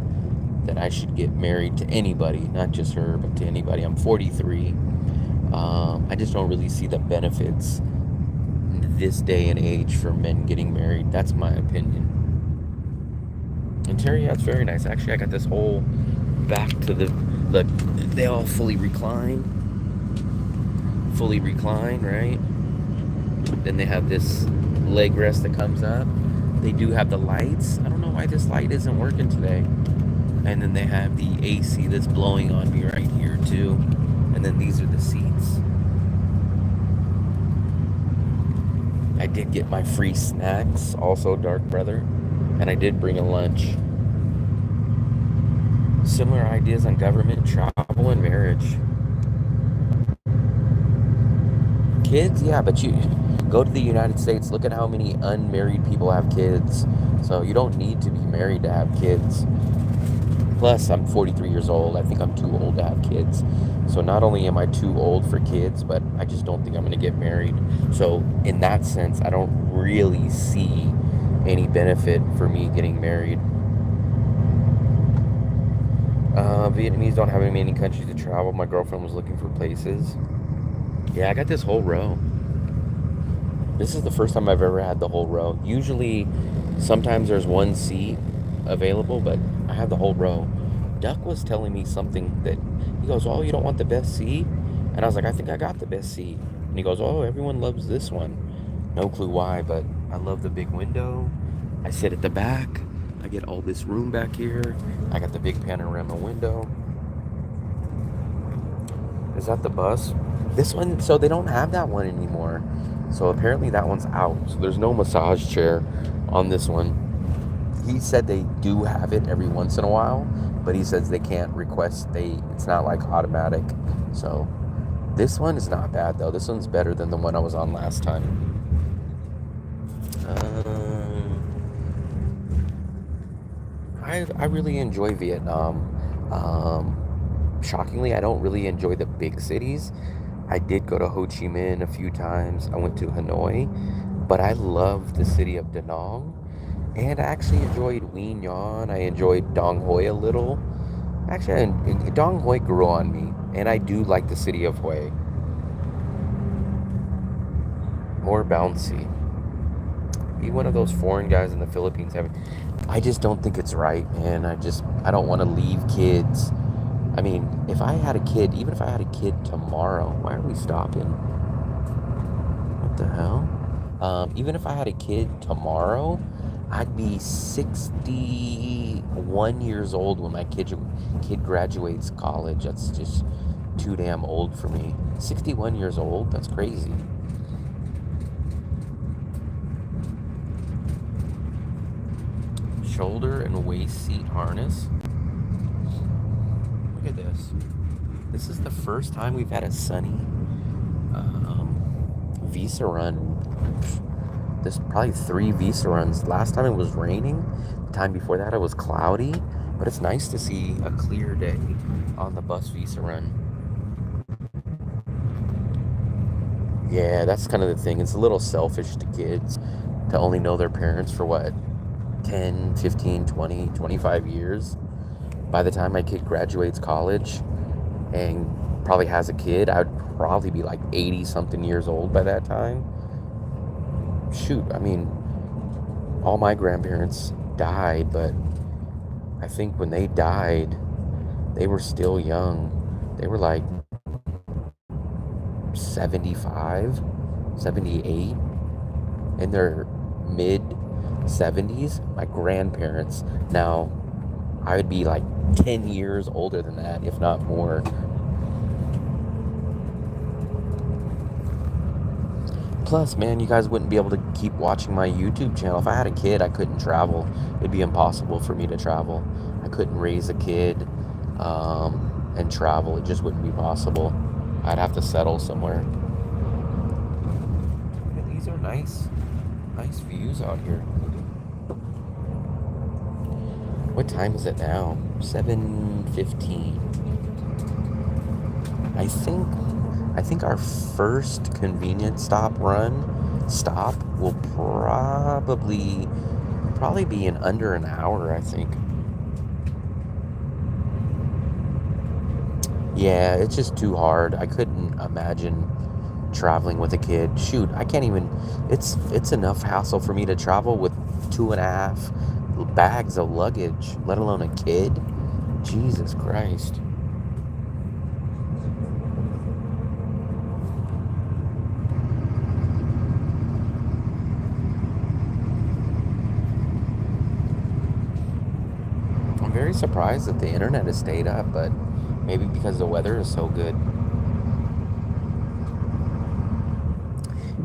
A: that I should get married to anybody, not just her, but to anybody. I'm 43. I just don't really see the benefits in this day and age for men getting married. That's my opinion. Interior, yeah, it's very nice. Actually, I got this whole back to the they all fully recline, right? Then they have this leg rest that comes up. They do have the lights. I don't know why this light isn't working today. And then they have the AC that's blowing on me right here too. And then these are the seats. I did get my free snacks, also dark brother, and I did bring a lunch. Similar ideas on government, travel, and marriage. Kids, yeah, but you go to the United States, look at how many unmarried people have kids. So you don't need to be married to have kids. Plus, I'm 43 years old. I think I'm too old to have kids. So not only am I too old for kids, but I just don't think I'm going to get married. So in that sense, I don't really see any benefit for me getting married. Vietnamese don't have many countries to travel. My girlfriend was looking for places. Yeah, I got this whole row. This is the first time I've ever had the whole row. Usually, sometimes there's one seat available, but I have the whole row. Duck was telling me something that he goes, "Oh, you don't want the best seat?" And I was like, "I think I got the best seat." And he goes, "Oh, everyone loves this one." No clue why, but I love the big window. I sit at the back. I get all this room back here. I got the big panorama window. Is that the bus? This one, so they don't have that one anymore. So apparently that one's out. So there's no massage chair on this one. He said they do have it every once in a while, but he says they can't request. It's not like automatic. So this one is not bad though. This one's better than the one I was on last time. I really enjoy Vietnam. Shockingly, I don't really enjoy the big cities. I did go to Ho Chi Minh a few times. I went to Hanoi, but I loved the city of Da Nang. And I actually enjoyed Wien Yon. I enjoyed Dong Hoi a little. Actually, Dong Hoi grew on me, and I do like the city of Hue. More bouncy. Be one of those foreign guys in the Philippines having. I just don't think it's right, man. I don't want to leave kids. I mean, if I had a kid, even if I had a kid tomorrow, why are we stopping? What the hell? Even if I had a kid tomorrow, I'd be 61 years old when my kid graduates college. That's just too damn old for me. 61 years old? That's crazy. Shoulder and waist seat harness. Look at this. This is the first time we've had a sunny visa run. There's probably 3 visa runs. Last time it was raining. The time before that it was cloudy. But it's nice to see a clear day on the bus visa run. Yeah, that's kind of the thing. It's a little selfish to kids to only know their parents for what, 10, 15, 20, 25 years. By the time my kid graduates college and probably has a kid, I'd probably be like 80 something years old by that time. Shoot, I mean, all my grandparents died, but I think when they died, they were still young. They were like 75, 78, in their mid 70s. My grandparents, now I would be like 10 years older than that, if not more. Plus, man, you guys wouldn't be able to keep watching my YouTube channel. If I had a kid, I couldn't travel. It'd be impossible for me to travel. I couldn't raise a kid and travel. It just wouldn't be possible. I'd have to settle somewhere. Yeah, these are nice views out here. What time is it now? 7:15. I think I think our first convenience stop will probably be in under an hour, I think. Yeah, it's just too hard. I couldn't imagine traveling with a kid. Shoot, I can't even. It's enough hassle for me to travel with 2.5 bags of luggage, let alone a kid. Jesus Christ. I'm very surprised that the internet has stayed up, but maybe because the weather is so good.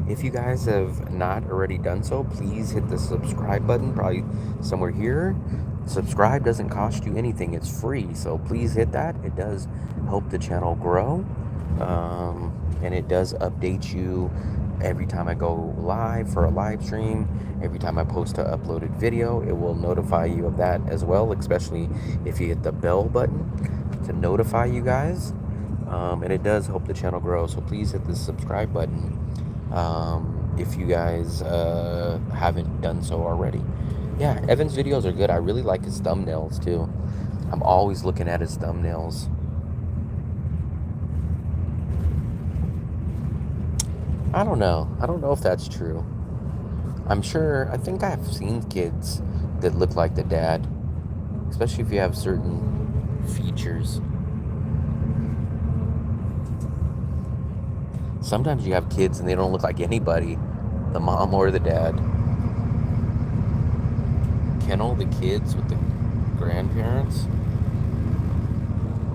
A: If you guys have not already done so, please hit the subscribe button, probably somewhere here. Subscribe doesn't cost you anything, it's free. So please hit that. It does help the channel grow. And it does update you every time I go live for a live stream. Every time I post an uploaded video, it will notify you of that as well, especially if you hit the bell button to notify you guys. And it does help the channel grow. So please hit the subscribe button if you guys haven't done so already. Yeah, Evan's videos are good. I really like his thumbnails too. I'm always looking at his thumbnails. I don't know. I don't know if that's true. I think I've seen kids that look like the dad, especially if you have certain features. Sometimes you have kids and they don't look like anybody, the mom or the dad. Kennel the kids with the grandparents.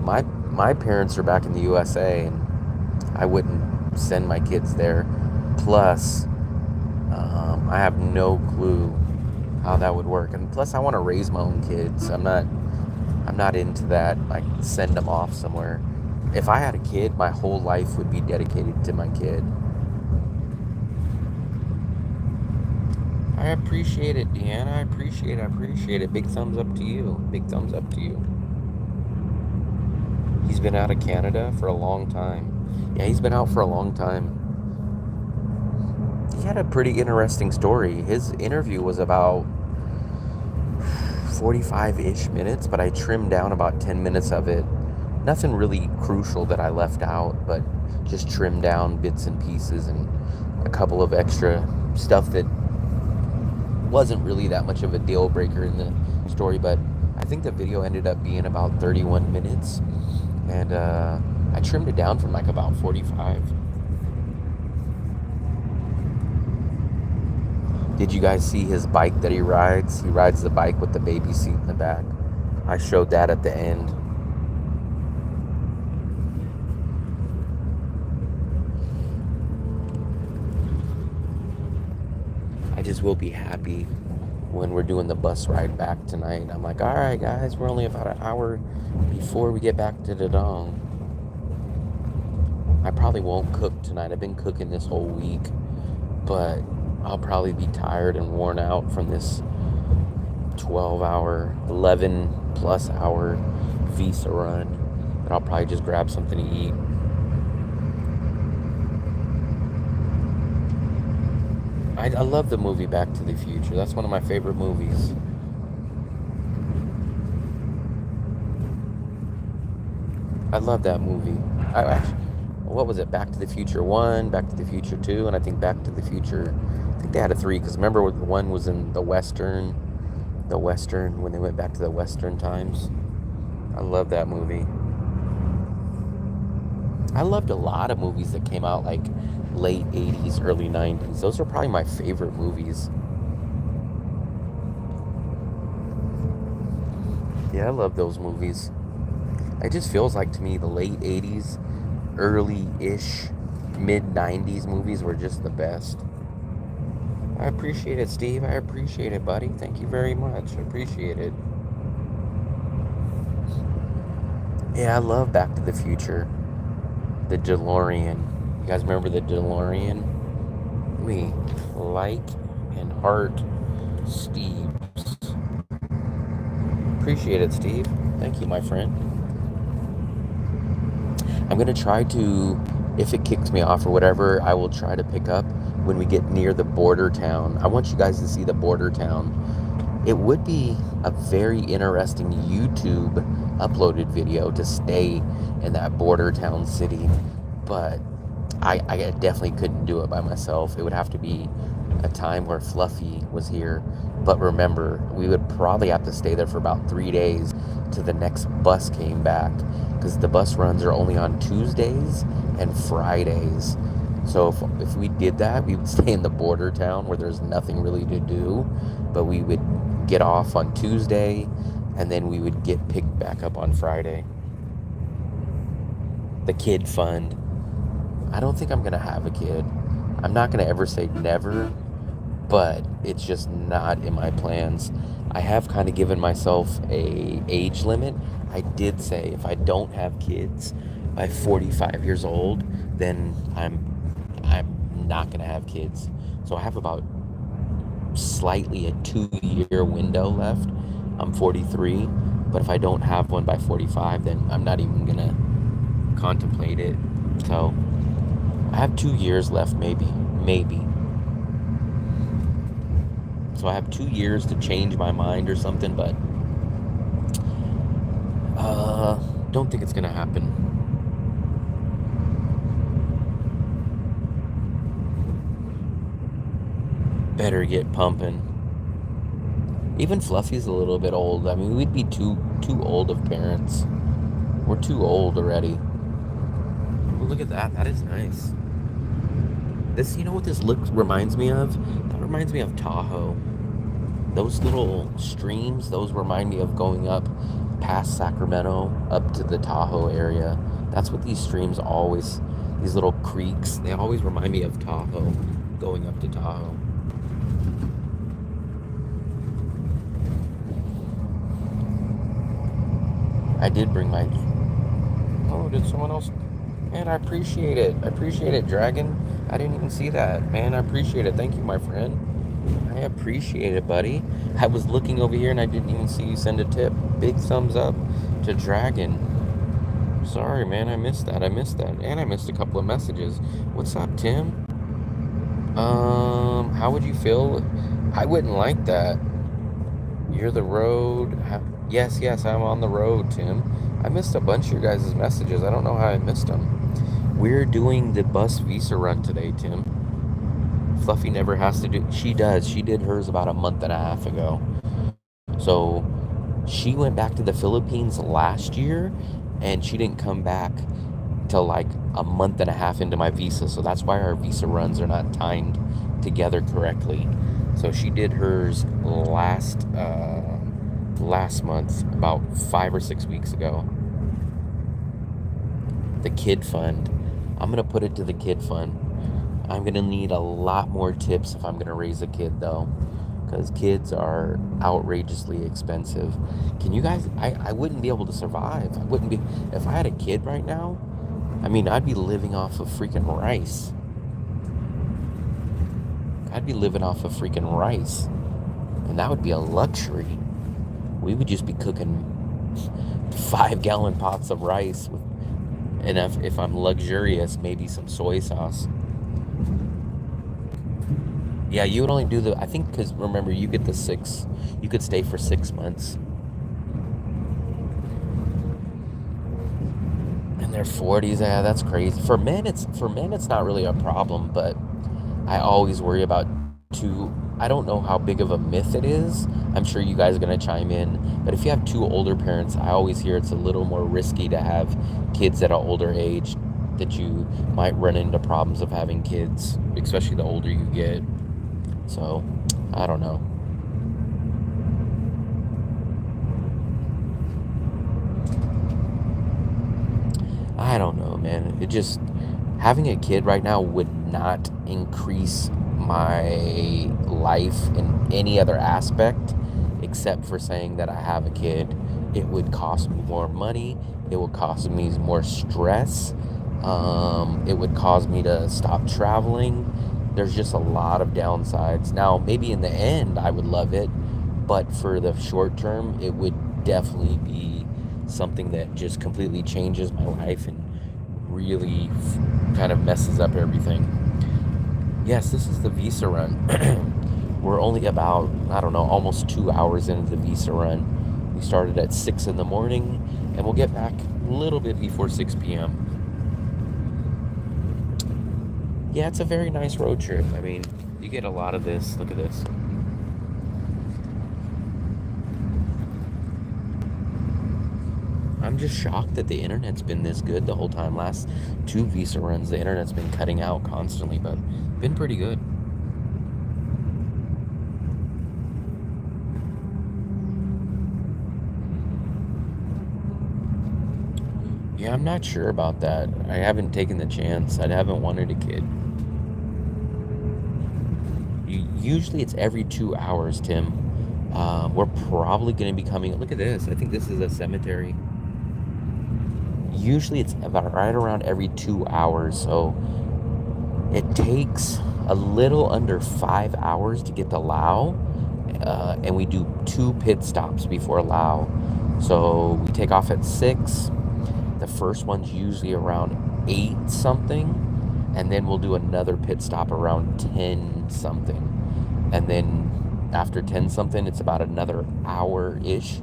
A: My parents are back in the USA, and I wouldn't send my kids there. Plus, I have no clue how that would work, and plus, I want to raise my own kids. I'm not into that. Like send them off somewhere. If I had a kid, my whole life would be dedicated to my kid. I appreciate it, Deanna. I appreciate it. Big thumbs up to you. Big thumbs up to you. He's been out of Canada for a long time. Yeah, he's been out for a long time. He had a pretty interesting story. His interview was about 45-ish minutes, but I trimmed down about 10 minutes of it. Nothing really crucial that I left out, but just trimmed down bits and pieces and a couple of extra stuff that wasn't really that much of a deal breaker in the story, but I think the video ended up being about 31 minutes, and I trimmed it down from like about 45. Did you guys see his bike that he rides? He rides the bike with the baby seat in the back. I showed that at the end. I just will be happy when we're doing the bus ride back tonight. I'm like, all right, guys, we're only about an hour before we get back to the dong. I probably won't cook tonight. I've been cooking this whole week, but I'll probably be tired and worn out from this 12-hour, 11-plus hour visa run. But I'll probably just grab something to eat. I love the movie Back to the Future. That's one of my favorite movies. I love that movie. What was it? Back to the Future 1, Back to the Future 2, and I think Back to the Future, I think they had a 3, because remember the one was in the Western, when they went back to the Western times. I love that movie. I loved a lot of movies that came out like late 80s, early 90s. Those are probably my favorite movies. Yeah, I love those movies. It just feels like to me the late 80s, early-ish, mid-90s movies were just the best. I appreciate it, Steve. I appreciate it, buddy. Thank you very much. I appreciate it. Yeah, I love Back to the Future. The DeLorean. You guys remember the DeLorean? We like and heart Steve's. Appreciate it, Steve. Thank you, my friend. I'm gonna try to, if it kicks me off or whatever, I will try to pick up when we get near the border town. I want you guys to see the border town. It would be a very interesting YouTube uploaded video to stay in that border town city, but I definitely couldn't do it by myself. It would have to be a time where Fluffy was here. But remember, we would probably have to stay there for about 3 days till the next bus came back, because the bus runs are only on Tuesdays and Fridays. So if we did that, we would stay in the border town where there's nothing really to do, but we would get off on Tuesday and then we would get picked back up on Friday. The kid fund. I don't think I'm going to have a kid. I'm not going to ever say never, but it's just not in my plans. I have kind of given myself a age limit. I did say if I don't have kids by 45 years old, then I'm not going to have kids. So I have about slightly a 2-year window left. I'm 43, but if I don't have one by 45, then I'm not even going to contemplate it. So I have 2 years left, maybe. So I have 2 years to change my mind or something, but don't think it's gonna happen. Better get pumping. Even Fluffy's a little bit old. I mean, we'd be too old of parents. We're too old already. Oh, look at that. That is nice. This, you know what this reminds me of? That reminds me of Tahoe. Those little streams, those remind me of going up past Sacramento up to the Tahoe area. That's what these streams always, these little creeks, they always remind me of Tahoe, going up to Tahoe. I did bring my, oh, did someone else? Man, I appreciate it. I appreciate it, Dragon. I didn't even see that. Man, I appreciate it. Thank you, my friend. I appreciate it, buddy. I was looking over here and I didn't even see you send a tip. Big thumbs up to Dragon. Sorry, man, I missed that. And I missed a couple of messages. What's up, Tim? How would you feel? I wouldn't like that. You're the road. Yes, I'm on the road, Tim. I missed a bunch of your guys' messages. I don't know how I missed them. We're doing the bus visa run today, Tim. Fluffy never has to do. She does. She did hers about a month and a half ago. So she went back to the Philippines last year, and she didn't come back till like a month and a half into my visa. So that's why our visa runs are not timed together correctly. So she did hers last month, about 5 or 6 weeks ago. The kid fund. I'm gonna put it to the kid fund. I'm gonna need a lot more tips if I'm gonna raise a kid, though, because kids are outrageously expensive. Can you guys? I wouldn't be able to survive. I wouldn't be if I had a kid right now. I mean, I'd be living off of freaking rice. And that would be a luxury. We would just be cooking 5-gallon pots of rice with, and if I'm luxurious, maybe some soy sauce. Yeah, you would only do I think, because remember, you get you could stay for 6 months. In their 40s, yeah, that's crazy. For men, it's not really a problem, but I always worry about I don't know how big of a myth it is. I'm sure you guys are going to chime in. But if you have 2 older parents, I always hear it's a little more risky to have kids at an older age, that you might run into problems of having kids, especially the older you get. So, I don't know. I don't know, man. It just, having a kid right now would not increase my life in any other aspect except for saying that I have a kid. It would cost me more money. It would cost me more stress. It would cause me to stop traveling. There's just a lot of downsides. Now, maybe in the end, I would love it, but for the short term, it would definitely be something that just completely changes my life and really kind of messes up everything. Yes, this is the Visa run. We're only about, I don't know, almost 2 hours into the Visa run. We started at 6 in the morning, and we'll get back a little bit before 6 p.m. Yeah, it's a very nice road trip. I mean, you get a lot of this. Look at this. I'm just shocked that the internet's been this good the whole time. Last two Visa runs, the internet's been cutting out constantly, but been pretty good. Yeah, I'm not sure about that. I haven't taken the chance. I haven't wanted a kid. Usually it's every 2 hours, Tim. We're probably going to be coming. Look at this. I think this is a cemetery. Usually it's about right around every 2 hours. So it takes a little under 5 hours to get to Laos. And we do 2 pit stops before Laos. So we take off at 6. The first one's usually around 8 something. And then we'll do another pit stop around 10 something. And then after 10 something, it's about another hour-ish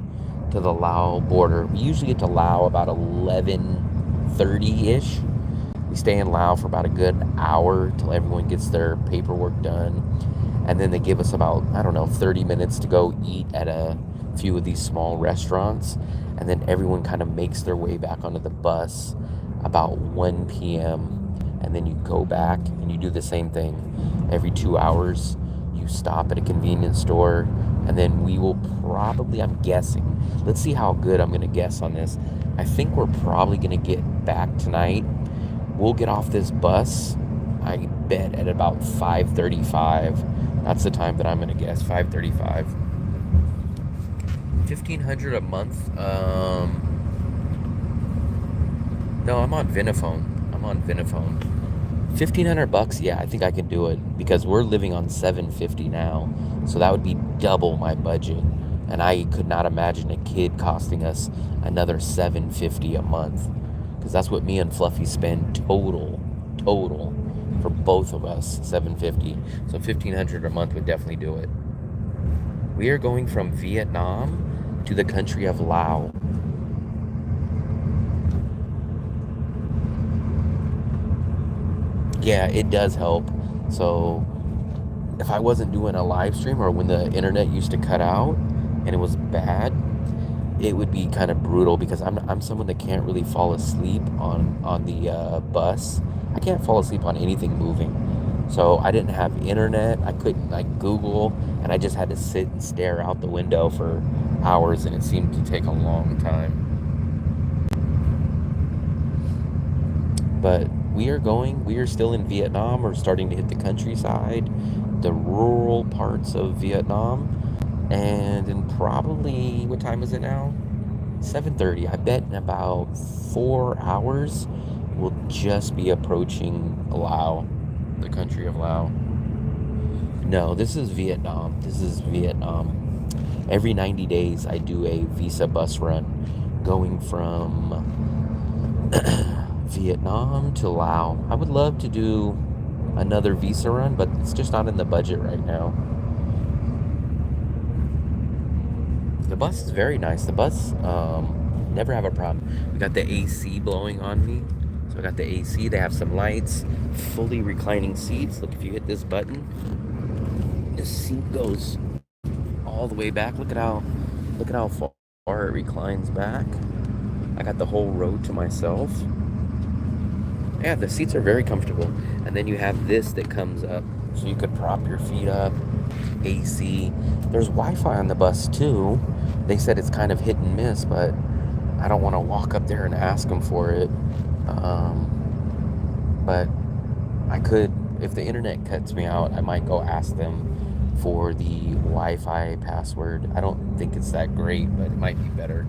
A: to the Laos border. We usually get to Laos about 11:30-ish. We stay in Laos for about a good hour till everyone gets their paperwork done. And then they give us about, I don't know, 30 minutes to go eat at a few of these small restaurants. And then everyone kind of makes their way back onto the bus about 1 p.m. And then you go back and you do the same thing every 2 hours. You stop at a convenience store, and then we will probably, I'm guessing, let's see how good I'm going to guess on this. I think we're probably going to get back tonight. We'll get off this bus, I bet, at about 5:35. That's the time that I'm going to guess, 5:35. 1,500 a month. No, I'm on Vinaphone. 1,500 bucks, yeah, I think I can do it because we're living on 750 now. So that would be double my budget. And I could not imagine a kid costing us another 750 a month. Because that's what me and Fluffy spend total for both of us, 750. So 1,500 a month would definitely do it. We are going from Vietnam to the country of Laos. Yeah, it does help. So if I wasn't doing a live stream or when the internet used to cut out and it was bad, it would be kind of brutal because I'm someone that can't really fall asleep on the bus. I can't fall asleep on anything moving. So I didn't have internet. I couldn't like Google, and I just had to sit and stare out the window for hours, and it seemed to take a long time. But we are still in Vietnam. We're starting to hit the countryside, the rural parts of Vietnam. And in probably, what time is it now? 7:30. I bet in about 4 hours, we'll just be approaching Laos, the country of Laos. No, this is Vietnam. Every 90 days, I do a Visa bus run going from Vietnam to Laos. I would love to do another Visa run, but it's just not in the budget right now. The bus is very nice. The bus, never have a problem. We got the AC blowing on me. So I got the AC. They have some lights, fully reclining seats. Look, if you hit this button, the seat goes all the way back. Look at how far it reclines back. I got the whole row to myself. Yeah, the seats are very comfortable. And then you have this that comes up, so you could prop your feet up. AC. There's Wi-Fi on the bus too. They said it's kind of hit and miss, but I don't want to walk up there and ask them for it. But I could, if the internet cuts me out, I might go ask them for the Wi-Fi password. I don't think it's that great, but it might be better.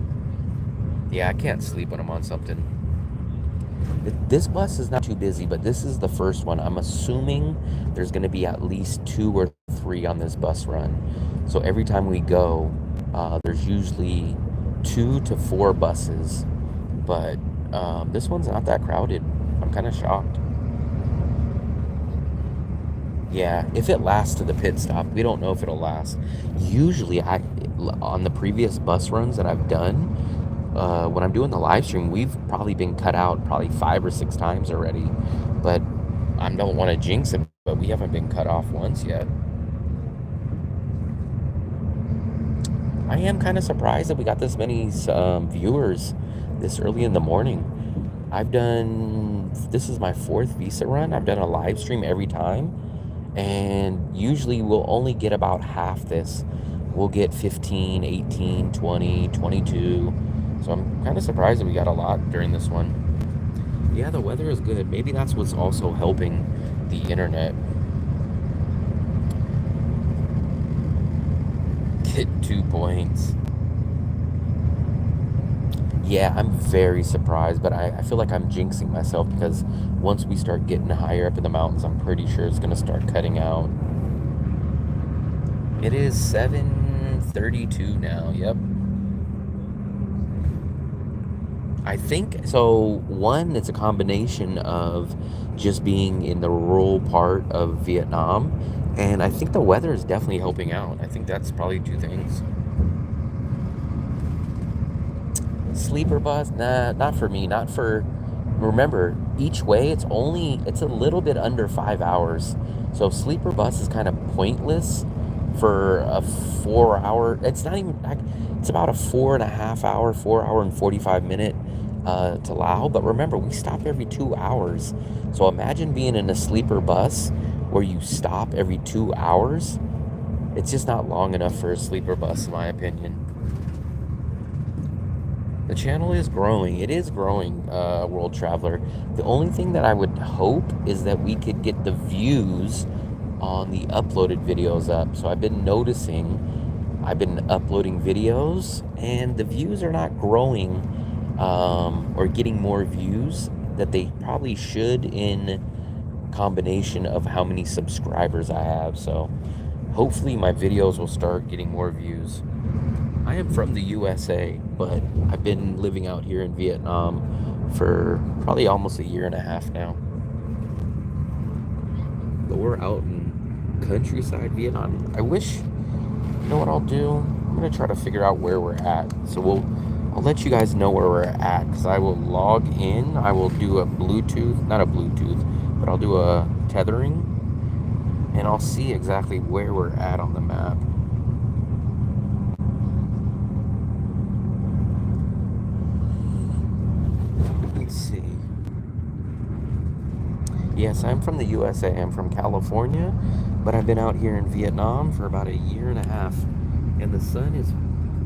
A: Yeah, I can't sleep when I'm on something. This bus is not too busy, but this is the first one. I'm assuming there's going to be at least 2 or 3 on this bus run. So every time we go, there's usually 2 to 4 buses, but this one's not that crowded. I'm kind of shocked. Yeah, if it lasts to the pit stop, we don't know if it'll last. Usually, on the previous bus runs that I've done, when I'm doing the live stream, we've probably been cut out probably 5 or 6 times already. But I don't want to jinx it, but we haven't been cut off once yet. I am kind of surprised that we got this many viewers this early in the morning. This is my fourth Visa run. I've done a live stream every time, and usually we'll only get about half this. We'll get 15, 18, 20, 22. So I'm kind of surprised that we got a lot during this one. Yeah, the weather is good. Maybe that's what's also helping the internet. Get 2 points. Yeah, I'm very surprised, but I feel like I'm jinxing myself because once we start getting higher up in the mountains, I'm pretty sure it's going to start cutting out. It is 7:32 now. Yep. I think so. One, it's a combination of just being in the rural part of Vietnam, and I think the weather is definitely helping out. I think that's probably two things. Sleeper bus? Nah, not for me. Not for. Remember, each way it's a little bit under 5 hours. So sleeper bus is kind of pointless for a 4 hour. It's not even. It's about a 4.5 hour, 4 hour and 45 minute to Laos. But remember, we stop every 2 hours. So imagine being in a sleeper bus where you stop every 2 hours. It's just not long enough for a sleeper bus, in my opinion. The channel is growing. It is growing, World Traveler. The only thing that I would hope is that we could get the views on the uploaded videos up. So I've been noticing I've been uploading videos and the views are not growing or getting more views that they probably should in combination of how many subscribers I have. So hopefully my videos will start getting more views. I am from the USA, but I've been living out here in Vietnam for probably almost a year and a half now. But we're out in countryside Vietnam. I wish, you know what I'll do? I'm gonna try to figure out where we're at. So I'll let you guys know where we're at because I will log in. I will do a Bluetooth, not a Bluetooth, but I'll do a tethering, and I'll see exactly where we're at on the map. See. Yes, I'm from the USA. I'm from California, but I've been out here in Vietnam for about a year and a half, and the sun is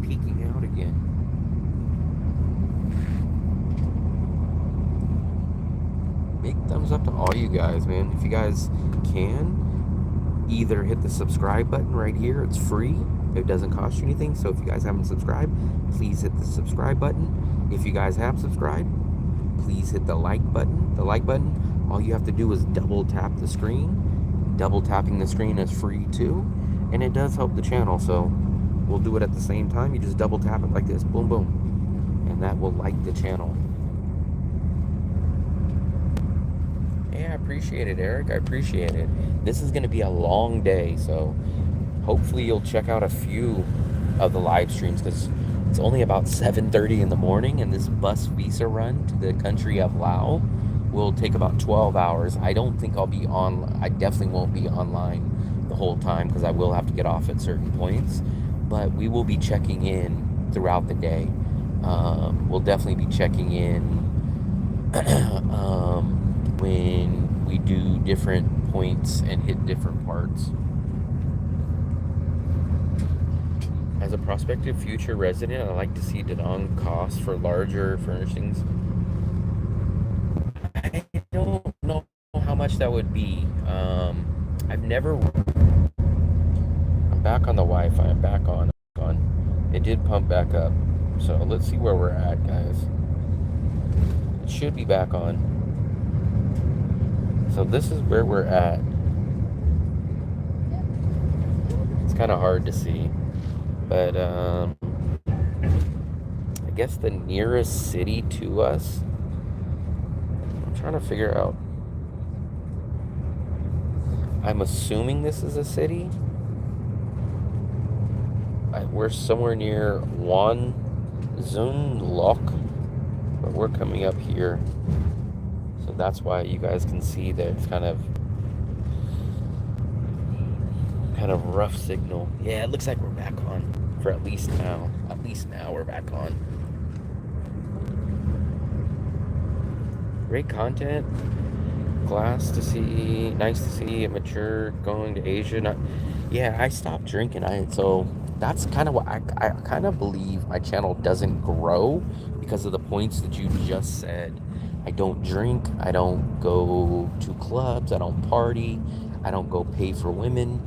A: peeking out again. Big thumbs up to all you guys, man. If you guys can, either hit the subscribe button right here. It's free. It doesn't cost you anything. So if you guys haven't subscribed, please hit the subscribe button. If you guys have subscribed, please hit the like button. The like button, all you have to do is double tap the screen. Double tapping the screen is free too, and it does help the channel. So we'll do it at the same time. You just double tap it like this, boom, boom, and that will like the channel. Yeah, I appreciate it, Eric. I appreciate it. This is going to be a long day, so hopefully you'll check out a few of the live streams because it's only about 7:30 in the morning, and this bus visa run to the country of Laos will take about 12 hours. I don't think I'll be on. I definitely won't be online the whole time because I will have to get off at certain points. But we will be checking in throughout the day. We'll definitely be checking in when we do different points and hit different parts. As a prospective future resident, I like to see Da Nang costs for larger furnishings. I don't know how much that would be. I've never. I'm back on the Wi-Fi. I'm back on. It did pump back up. So let's see where we're at, guys. It should be back on. So this is where we're at. It's kind of hard to see. But guess the nearest city to us. I'm trying to figure out. I'm assuming this is a city. We're somewhere near Wan Zun Loc, but we're coming up here. So that's why you guys can see that it's kind of rough signal. Yeah, it looks like we're back on for at least now. At least now we're back on. Great content. Class to see. Nice to see. Mature. Going to Asia. Not, yeah, I stopped drinking. So that's kind of what I kind of believe my channel doesn't grow because of the points that you just said. I don't drink. I don't go to clubs. I don't party. I don't go pay for women.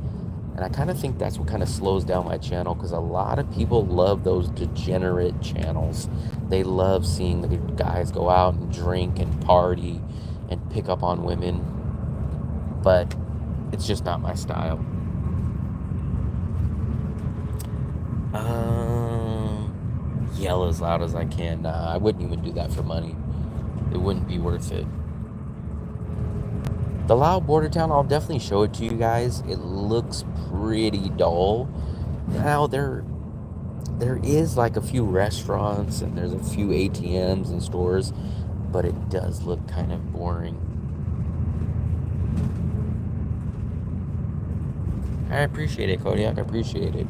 A: And I kind of think that's what kind of slows down my channel because a lot of people love those degenerate channels. They love seeing the guys go out and drink and party and pick up on women. But it's just not my style. Yell as loud as I can. Nah, I wouldn't even do that for money. It wouldn't be worth it. The Laos border town, I'll definitely show it to you guys. It looks pretty dull. Now there is like a few restaurants and there's a few ATMs and stores, but it does look kind of boring. I appreciate it, Kodiak. I appreciate it.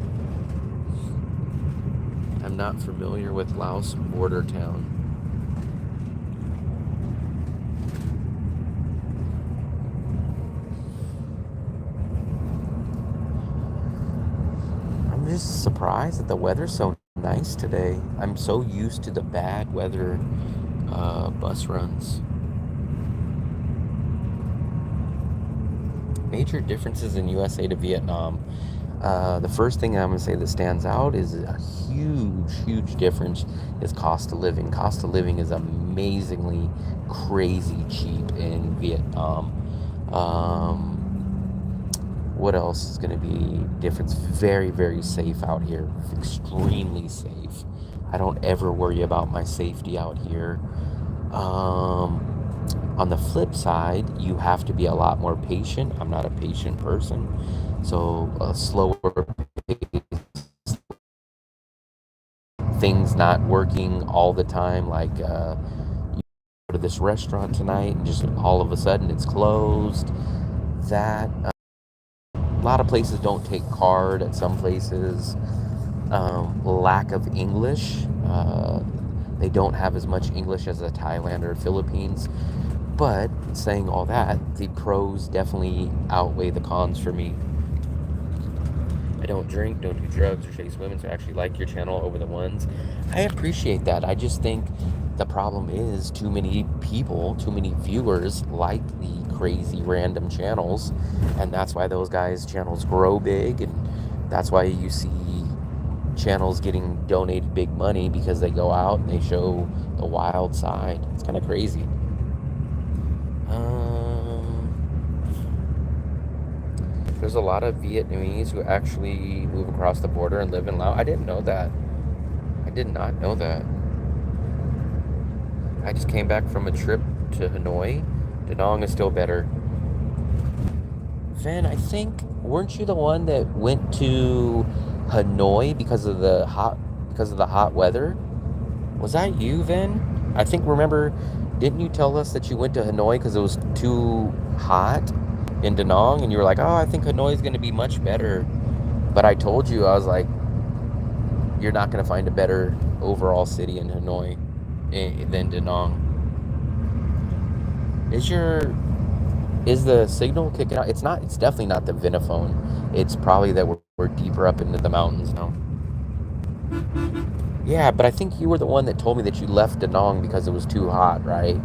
A: I'm not familiar with Laos border town. I'm just surprised that the weather's so nice today. I'm so used to the bad weather bus runs. Major differences in USA to Vietnam. The first thing I'm going to say that stands out is a huge difference is cost of living. Cost of living is amazingly crazy cheap in Vietnam. What else is going to be different? It's very safe out here. Extremely safe. I don't ever worry about my safety out here. On the flip side, you have to be a lot more patient. I'm not a patient person. So a slower pace, things not working all the time. Like you go to this restaurant tonight and just all of a sudden it's closed. That a lot of places don't take card at some places. Lack of English. They don't have as much English as the Thailand or Philippines. But saying all that, the pros definitely outweigh the cons for me. I don't drink, don't do drugs or chase women, so I actually like your channel over the ones. I appreciate that. I just think the problem is too many people, too many viewers like the crazy random channels, and that's why those guys' channels grow big, and that's why you see channels getting donated big money because they go out and they show the wild side. It's kind of crazy. There's a lot of Vietnamese who actually move across the border and live in Laos. I didn't know that. I did not know that. I just came back from a trip to Hanoi. Da Nang is still better. Van, I think, weren't you the one that went to Hanoi because of the hot weather? Was that you, Van? I think, remember, didn't you tell us that you went to Hanoi because it was too hot in Da Nang? And you were like, oh, I think Hanoi is going to be much better. But I told you, I was like, you're not going to find a better overall city in Hanoi than Da Nang. Is the signal kicking out? It's not. It's definitely not the Vinaphone. It's probably that we're deeper up into the mountains now. Yeah, but I think you were the one that told me that you left Da Nang because it was too hot, right?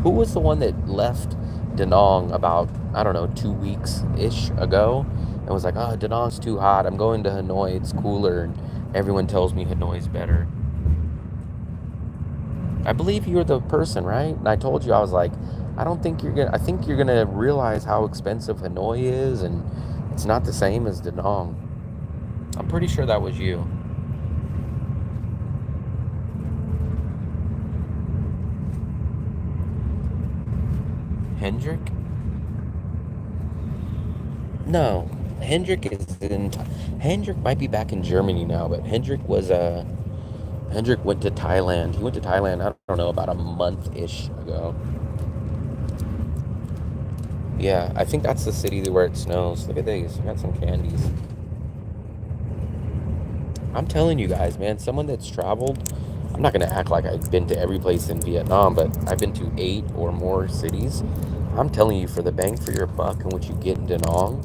A: Who was the one that left Da Nang about, I don't know, 2 weeks-ish ago and was like, oh, Da Nang's too hot. I'm going to Hanoi. It's cooler. And everyone tells me Hanoi's better. I believe you were the person, right? And I told you, I was like, I think you're gonna realize how expensive Hanoi is, and it's not the same as Da Nang. I'm pretty sure that was you. Hendrik? No, Hendrik is in. Hendrik might be back in Germany now, but Hendrik went to Thailand. He went to Thailand, I don't know, about a month-ish ago. Yeah, I think that's the city where it snows. Look at these. I got some candies. I'm telling you guys, man, someone that's traveled, I'm not going to act like I've been to every place in Vietnam, but I've been to 8 or more cities. I'm telling you, for the bang for your buck and what you get in Da Nang,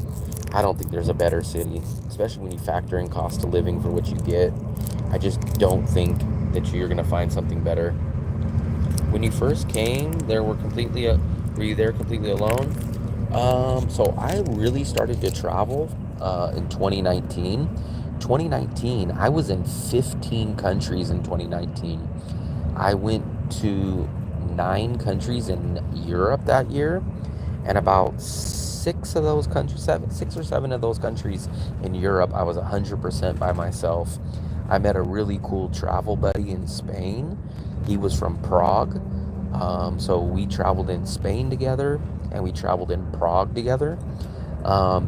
A: I don't think there's a better city, especially when you factor in cost of living for what you get. I just don't think that you're going to find something better. When you first came, were you there completely alone? So I really started to travel in 2019. 2019, I was in 15 countries in 2019. I went to 9 countries in Europe that year, and about 6 or 7 of those countries in Europe, I was 100% by myself. I met a really cool travel buddy in Spain. He was from Prague. So we traveled in Spain together and we traveled in Prague together.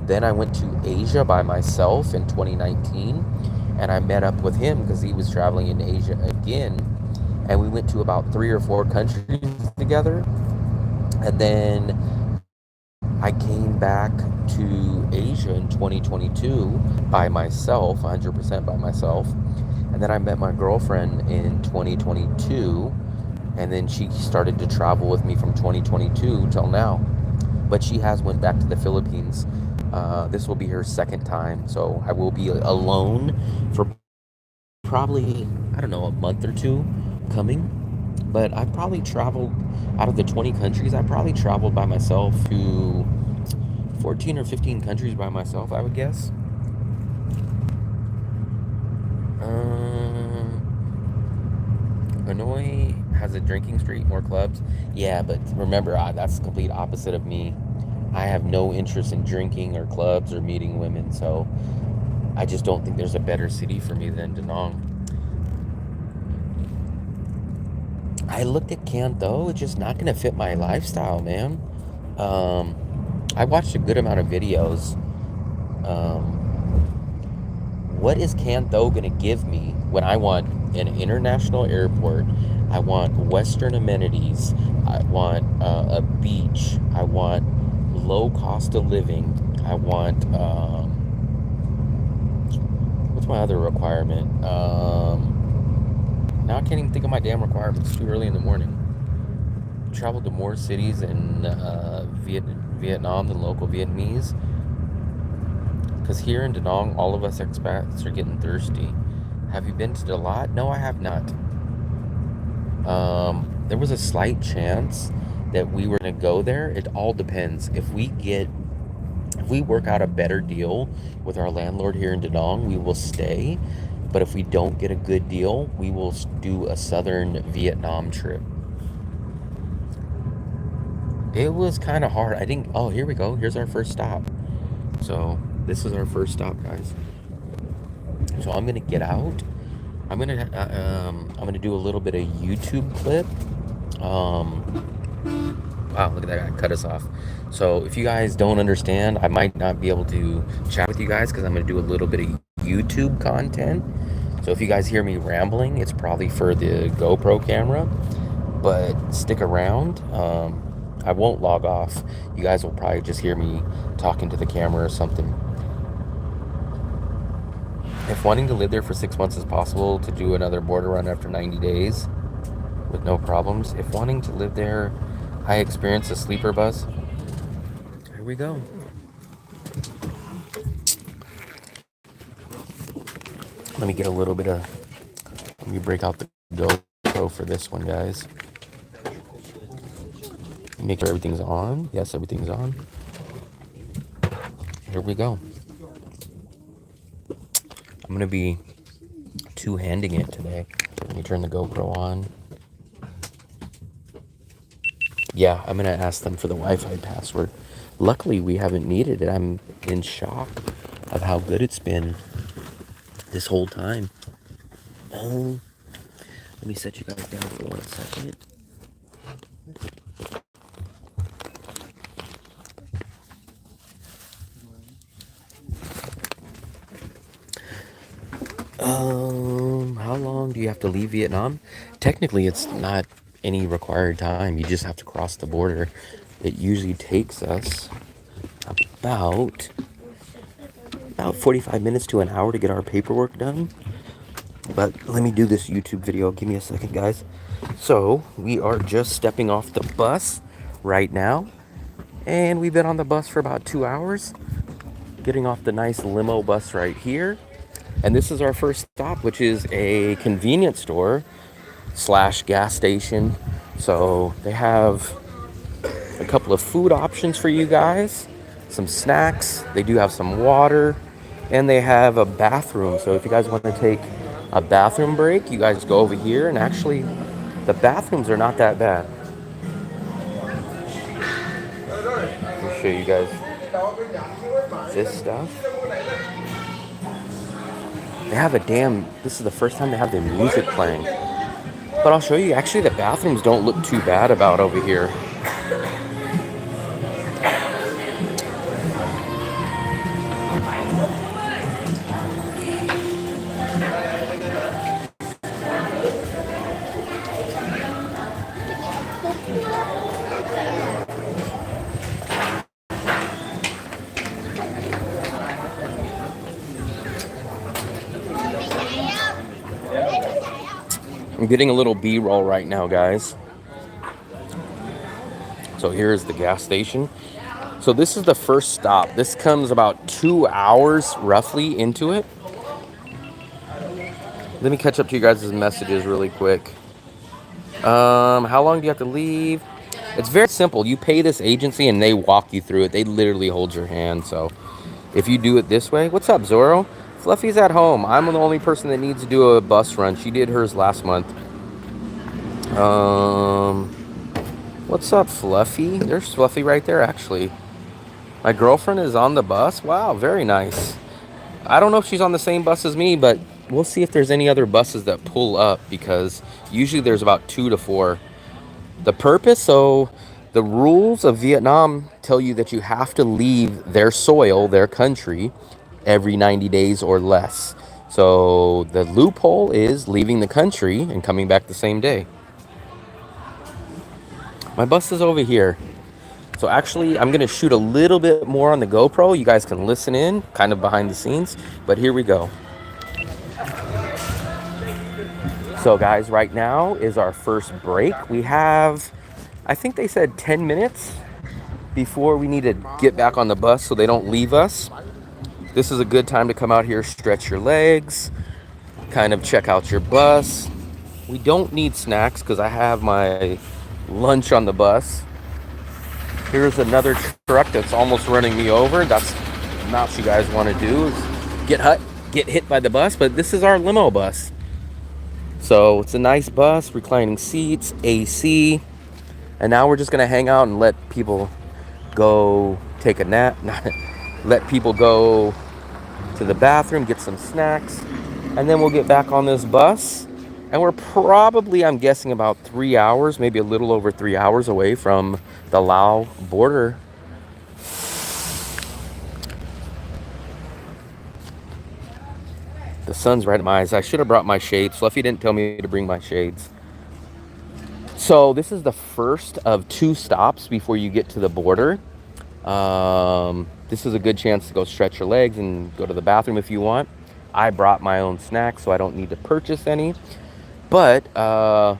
A: Then I went to Asia by myself in 2019 and I met up with him because he was traveling in Asia again. And we went to about 3 or 4 countries together. And then I came back to Asia in 2022 by myself, 100% by myself. And then I met my girlfriend in 2022. And then she started to travel with me from 2022 till now. But she has went back to the Philippines. This will be her second time. So I will be alone for probably, I don't know, a month or two coming. But I've probably traveled out of the 20 countries, I probably traveled by myself to 14 or 15 countries by myself, I would guess. Hanoi has a drinking street, more clubs. Yeah, but remember, that's the complete opposite of me. I have no interest in drinking or clubs or meeting women, so I just don't think there's a better city for me than Da Nang. I looked at Canto, it's just not going to fit my lifestyle, man. Um, I watched a good amount of videos. What is Cantho going to give me when I want an international airport? I want Western amenities. I want a beach. I want low cost of living. I want, what's my other requirement? Now I can't even think of my damn requirements. It's too early in the morning. Traveled to more cities in Vietnam than local Vietnamese. Because here in Da Nang, all of us expats are getting thirsty. Have you been to the lot? No, I have not. There was a slight chance that we were going to go there. It all depends. If we work out a better deal with our landlord here in Da Nang, we will stay. But if we don't get a good deal, we will do a southern Vietnam trip. It was kind of hard. I think, oh, here we go. Here's our first stop. So this is our first stop, guys. So I'm gonna get out. I'm gonna do a little bit of YouTube clip. Wow, look at that guy cut us off. So if you guys don't understand, I might not be able to chat with you guys because I'm gonna do a little bit of YouTube content. So if you guys hear me rambling, it's probably for the GoPro camera. But stick around. I won't log off. You guys will probably just hear me talking to the camera or something. If wanting to live there for 6 months is possible, to do another border run after 90 days with no problems. If wanting to live there, I experience a sleeper bus. Here we go. Let me get a little bit of, let me break out the GoPro for this one, guys. Make sure everything's on. Yes, everything's on. Here we go. I'm going to be two-handing it today. Let me turn the GoPro on. Yeah, I'm going to ask them for the Wi-Fi password. Luckily, we haven't needed it. I'm in shock of how good it's been this whole time. Let me set you guys down for 1 second. How long do you have to leave Vietnam? Technically, it's not any required time. You just have to cross the border. It usually takes us about about 45 minutes to an hour to get our paperwork done. But let me do this YouTube video. Give me a second, guys. So, we are just stepping off the bus right now. And we've been on the bus for about 2 hours. Getting off the nice limo bus right here. And this is our first stop, which is a convenience store slash gas station. So they have a couple of food options for you guys, some snacks. They do have some water, and they have a bathroom. So if you guys want to take a bathroom break, you guys go over here. And actually, the bathrooms are not that bad. Let me show you guys this stuff. They have this is the first time they have their music playing. But I'll show you, actually the bathrooms don't look too bad about over here. I'm getting a little B-roll right now, guys. So here's the gas station. So this is the first stop. This comes about 2 hours roughly into it. Let me catch up to you guys' messages really quick. How long do you have to leave? It's very simple. You pay this agency and they walk you through it. They literally hold your hand. So if you do it this way, what's up, Zorro? Fluffy's at home. I'm the only person that needs to do a bus run. She did hers last month. What's up, Fluffy? There's Fluffy right there, actually. My girlfriend is on the bus. Wow, very nice. I don't know if she's on the same bus as me, but we'll see if there's any other buses that pull up, because usually there's about 2 to 4. The rules of Vietnam tell you that you have to leave their soil, their country, every 90 days or less. So the loophole is leaving the country and coming back the same day. My bus is over here. So actually, I'm going to shoot a little bit more on the GoPro. You guys can listen in, kind of behind the scenes. But here we go. So guys, right now is our first break. We have, I think they said 10 minutes before we need to get back on the bus so they don't leave us. This is a good time to come out here, stretch your legs, kind of check out your bus. We don't need snacks because I have my lunch on the bus. Here's another truck that's almost running me over. That's not what you guys want to do, is get hit by the bus, but this is our limo bus. So it's a nice bus, reclining seats, AC, and now we're just gonna hang out and let people go take a nap. Let people go to the bathroom, get some snacks, and then we'll get back on this bus. And we're probably, I'm guessing, about 3 hours, maybe a little over 3 hours away from the Laos border. The sun's right in my eyes. I should have brought my shades. Fluffy didn't tell me to bring my shades. So this is the first of 2 stops before you get to the border. This is a good chance to go stretch your legs and go to the bathroom if you want. I brought my own snacks, so I don't need to purchase any. But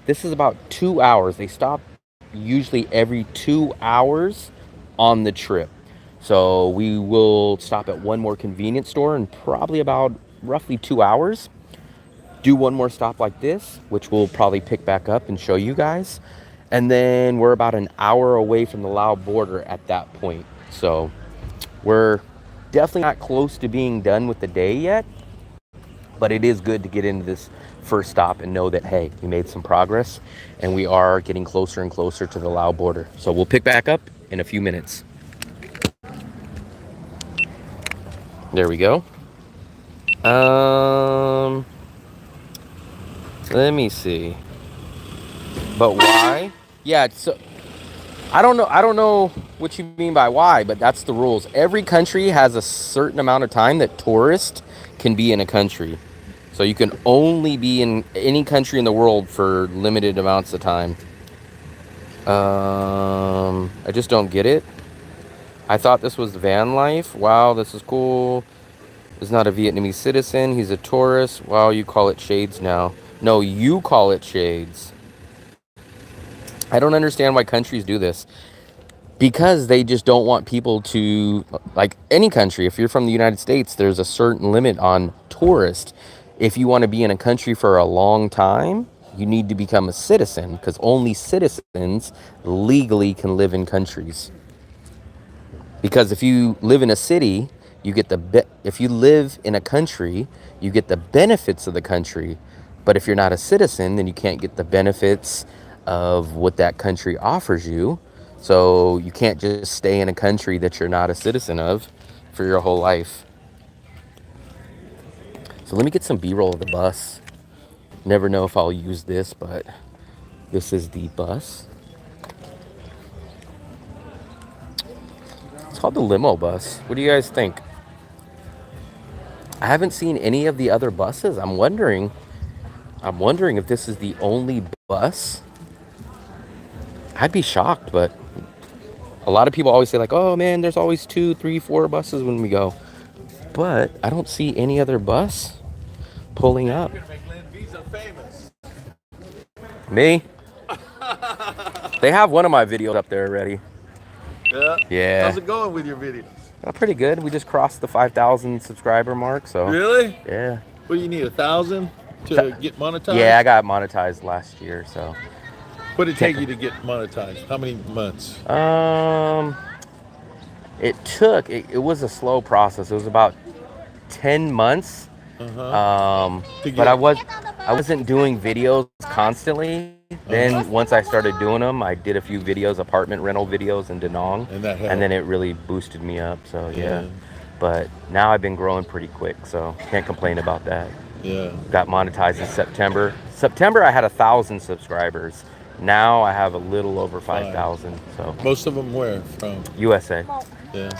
A: this is about 2 hours. They stop usually every 2 hours on the trip. So we will stop at one more convenience store in probably about roughly 2 hours. Do one more stop like this, which we'll probably pick back up and show you guys. And then we're about an hour away from the Laos border at that point. So we're definitely not close to being done with the day yet. But it is good to get into this first stop and know that, hey, we made some progress and we are getting closer and closer to the Laos border. So we'll pick back up in a few minutes. There we go. Let me see. But why? Yeah, so I don't know what you mean by why, but that's the rules. Every country has a certain amount of time that tourists can be in a country. So you can only be in any country in the world for limited amounts of time. I just don't get it. I thought this was van life. Wow, this is cool. He's not a Vietnamese citizen. He's a tourist. Wow, you call it shades now. No, you call it shades. I don't understand why countries do this. Because they just don't want people to, like any country, if you're from the United States, there's a certain limit on tourists. If you want to be in a country for a long time, you need to become a citizen, because only citizens legally can live in countries. Because if you live in a city, you get if you live in a country, you get the benefits of the country. But if you're not a citizen, then you can't get the benefits of what that country offers you. So you can't just stay in a country that you're not a citizen of for your whole life. So let me get some B-roll of the bus. Never know if I'll use this, but this is the bus. It's called the limo bus. What do you guys think? I haven't seen any of the other buses. I'm wondering if this is the only bus. I'd be shocked, but a lot of people always say like, oh man, there's always 2, 3, 4 buses when we go. But I don't see any other bus pulling up. Me? They have one of my videos up there already.
B: Yeah?
A: Yeah.
B: How's it going with your videos?
A: Pretty good. We just crossed the 5,000 subscriber mark, so.
B: Really?
A: Yeah.
B: What do you need, 1,000 to get monetized?
A: Yeah, I got monetized last year, so.
B: What did it take you to get monetized? How many months?
A: It was a slow process. It was about 10 months. But I wasn't doing videos constantly. Then once I started doing them, I did a few videos, apartment rental videos in Da Nang, and then it really boosted me up. So yeah. But now I've been growing pretty quick, so can't complain about that.
B: Yeah.
A: Got monetized in September. September I had 1,000 subscribers. Now I have a little over 5,000. So
B: most of them where from?
A: USA.
B: Yeah.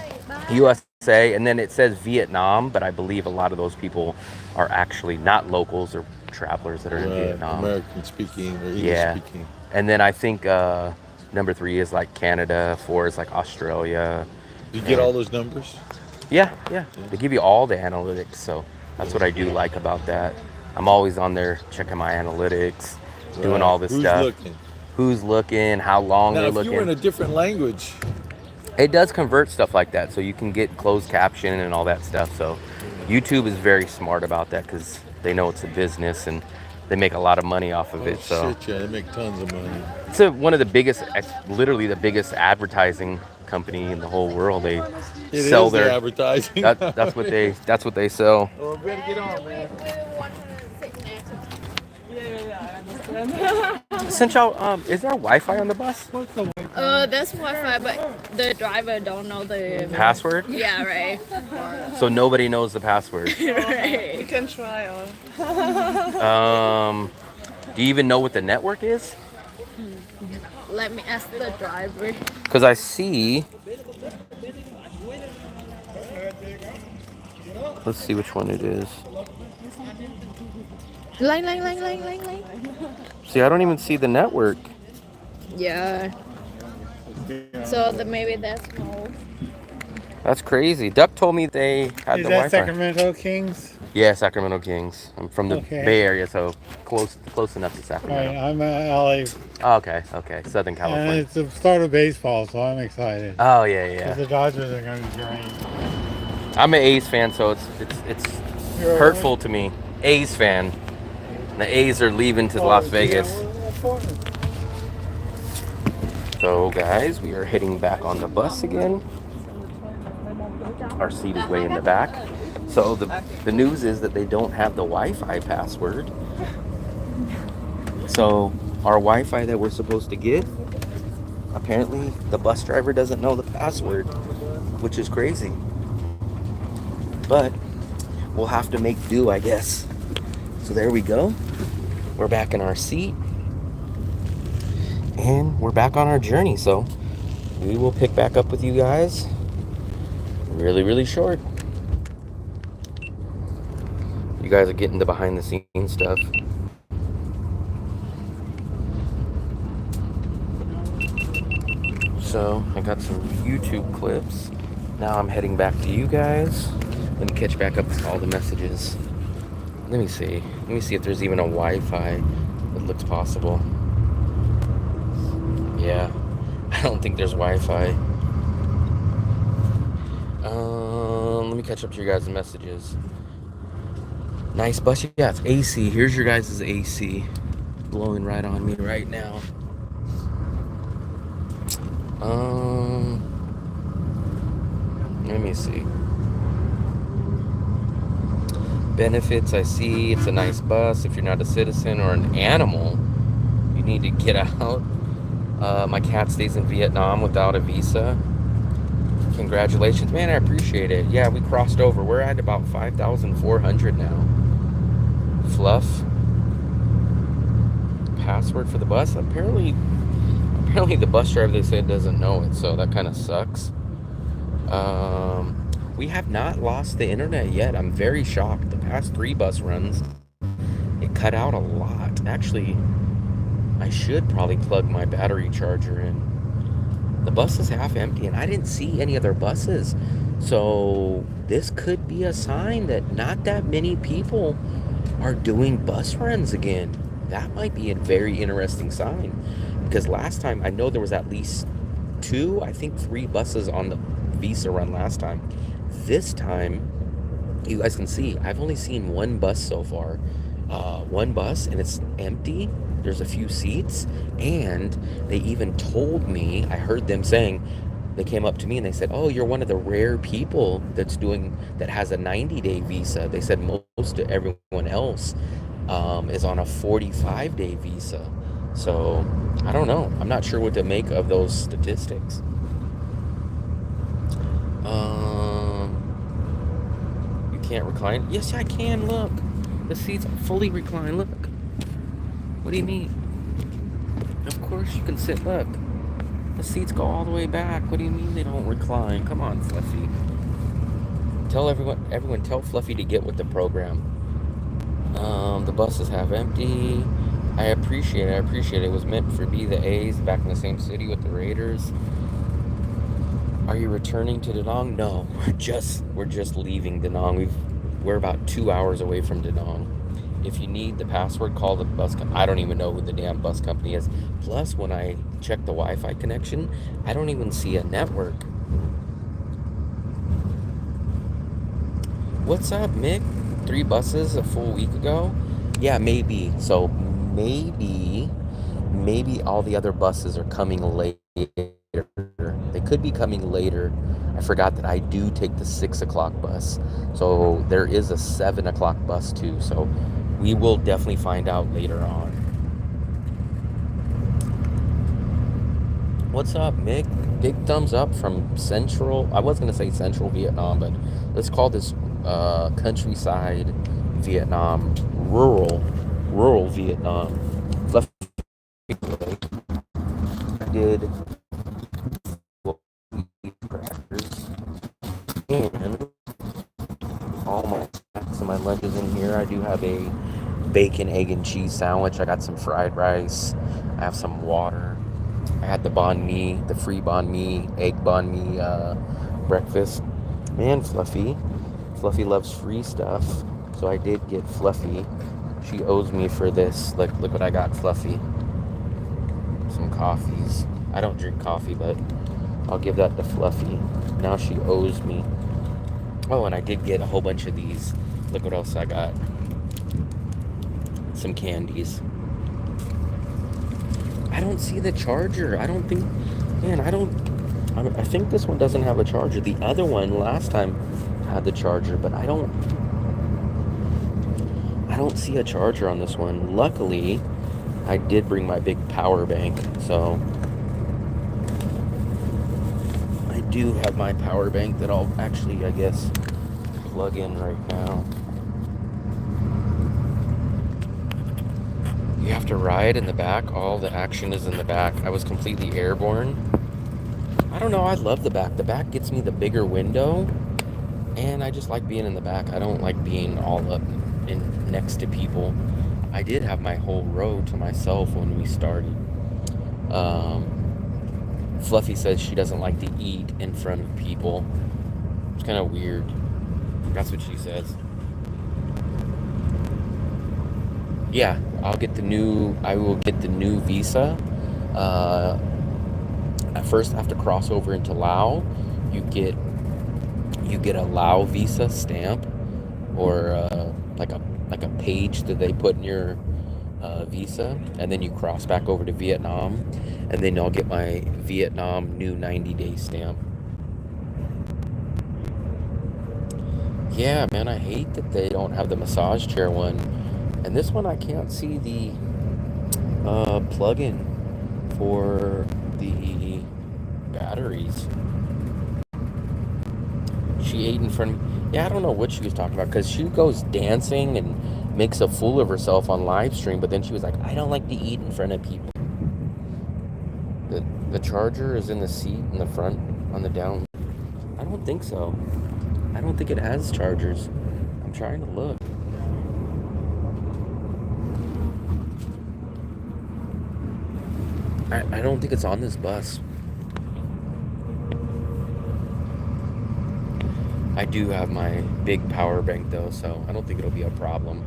A: USA, and then it says Vietnam, but I believe a lot of those people are actually not locals or travelers that are in Vietnam.
B: American speaking or English speaking.
A: And then I think number 3 is like Canada, 4 is like Australia.
B: You get all those numbers?
A: Yeah. They give you all the analytics, so that's what I do like about that. I'm always on there checking my analytics, doing all this stuff. Who's looking, how long they're looking.
B: Now, if you were in a different language,
A: it does convert stuff like that, so you can get closed caption and all that stuff. So YouTube is very smart about that because they know it's a business and they make a lot of money off of it. So
B: shit, yeah, they make tons of money.
A: It's one of the biggest, literally the biggest advertising company in the whole world. They sell their
B: advertising.
A: That's what they sell.
B: Oh, we better get on, man.
A: Since y'all, is there Wi-Fi on the bus?
C: That's Wi-Fi, but the driver don't know the
A: password.
C: Yeah, right.
A: So nobody knows the password.
C: Right.
D: You can try on.
A: Do you even know what the network is?
C: Let me ask the driver.
A: Because I see. Let's see which one it is.
C: Line.
A: See, I don't even see the network.
C: Yeah. So maybe that's no.
A: That's crazy. Duck told me they had the Wi-Fi.
E: Is that Sacramento Kings?
A: Yeah, Sacramento Kings. I'm from the Bay Area, so close enough to Sacramento.
E: Right, I'm LA.
A: Oh, okay. Southern California.
E: And it's the start of baseball, so I'm excited.
A: Oh yeah.
E: Because the Dodgers are going to be great.
A: I'm an A's fan, so it's hurtful to me. A's fan. The A's are leaving to Las Vegas. So guys, we are heading back on the bus again. Our seat is way in the back. So the news is that they don't have the Wi-Fi password. So our Wi-Fi that we're supposed to get, apparently the bus driver doesn't know the password, which is crazy. But we'll have to make do, I guess. So there we go. We're back in our seat. And we're back on our journey. So we will pick back up with you guys really, really short. You You guys are getting the behind the scenes stuff. So I got some YouTube clips. Now I'm heading back to you guys. Let me catch back up with all the messages. Let me see. Let me see if there's even a Wi-Fi that looks possible. Yeah, I don't think there's Wi-Fi. Let me catch up to your guys' messages. Nice bus. Yeah, it's AC. Here's your guys' AC. Blowing right on me right now. Let me see. Benefits, I see. It's a nice bus. If you're not a citizen or an animal, you need to get out. My cat stays in Vietnam without a visa. Congratulations. Man, I appreciate it. Yeah, we crossed over. We're at about 5,400 now. Fluff. Password for the bus. Apparently the bus driver, they said, doesn't know it, so that kind of sucks. We have not lost the internet yet. I'm very shocked. The past 3 bus runs, it cut out a lot. Actually, I should probably plug my battery charger in. The bus is half empty, and I didn't see any other buses. So this could be a sign that not that many people are doing bus runs again. That might be a very interesting sign. Because last time, I know there was at least 2, I think 3 buses on the Visa run last time. This time, you guys can see, I've only seen 1 bus so far. 1 bus, and it's empty. There's a few seats, and they even told me, I heard them saying, they came up to me and they said, oh, you're one of the rare people that has a 90-day visa. They said most of everyone else is on a 45-day visa. So, I don't know. I'm not sure what to make of those statistics. You can't recline? Yes, I can. Look. The seats fully recline. Look. What do you mean? Of course you can sit. Look. The seats go all the way back. What do you mean they don't recline? Come on, Fluffy. Tell everyone tell Fluffy to get with the program. The bus is half empty. I appreciate it. It was meant for be the A's back in the same city with the Raiders. Are you returning to Da Nang? No, we're just leaving Da Nang. We're about 2 hours away from Da Nang. If you need the password, call the bus company. I don't even know who the damn bus company is. Plus, when I check the Wi-Fi connection, I don't even see a network. What's up, Mick? 3 buses a full week ago? Yeah, maybe. So maybe all the other buses are coming later. They could be coming later. I forgot that I do take the 6 o'clock bus. So there is a 7 o'clock bus too. So we will definitely find out later on. What's up, Mick? Big thumbs up from Central. I was going to say Central Vietnam, but let's call this countryside Vietnam, rural Vietnam. Fluffy Lake. I did and all my snacks and my lunches in here. I do have a bacon, egg, and cheese sandwich. I got some fried rice. I have some water. I had the banh mi, the free banh mi, egg banh mi breakfast. Man, Fluffy loves free stuff. So I did get Fluffy. She owes me for this. Look what I got, Fluffy. Some coffees. I don't drink coffee, but I'll give that to Fluffy. Now she owes me. Oh, and I did get a whole bunch of these. Look what else I got. Some candies. I don't see the charger. I think this one doesn't have a charger. The other one last time had the charger, but I don't see a charger on this one. Luckily, I did bring my big power bank, so I do have my power bank that I'll actually, I guess, plug in right now. You have to ride in the back. All the action is in the back. I was completely airborne. I don't know. I love the back. The back gets me the bigger window, and I just like being in the back. I don't like being all up in next to people. I did have my whole row to myself when we started. Fluffy says she doesn't like to eat in front of people. It's kind of weird. That's what she says. Yeah, I will get the new visa. At first, I have to cross over into Laos. You get a Lao visa stamp, or like a page that they put in your visa, and then you cross back over to Vietnam, and then I'll get my Vietnam new 90-day stamp. Yeah, man, I hate that they don't have the massage chair one, and this one I can't see the plug-in for the batteries. She ate in front of me. Yeah, I don't know what she was talking about, because she goes dancing and makes a fool of herself on live stream, but then she was like, I don't like to eat in front of people. The charger is in the seat in the front on the down. I don't think so. I don't think it has chargers. I'm trying to look. I don't think it's on this bus. I do have my big power bank though, so I don't think it'll be a problem.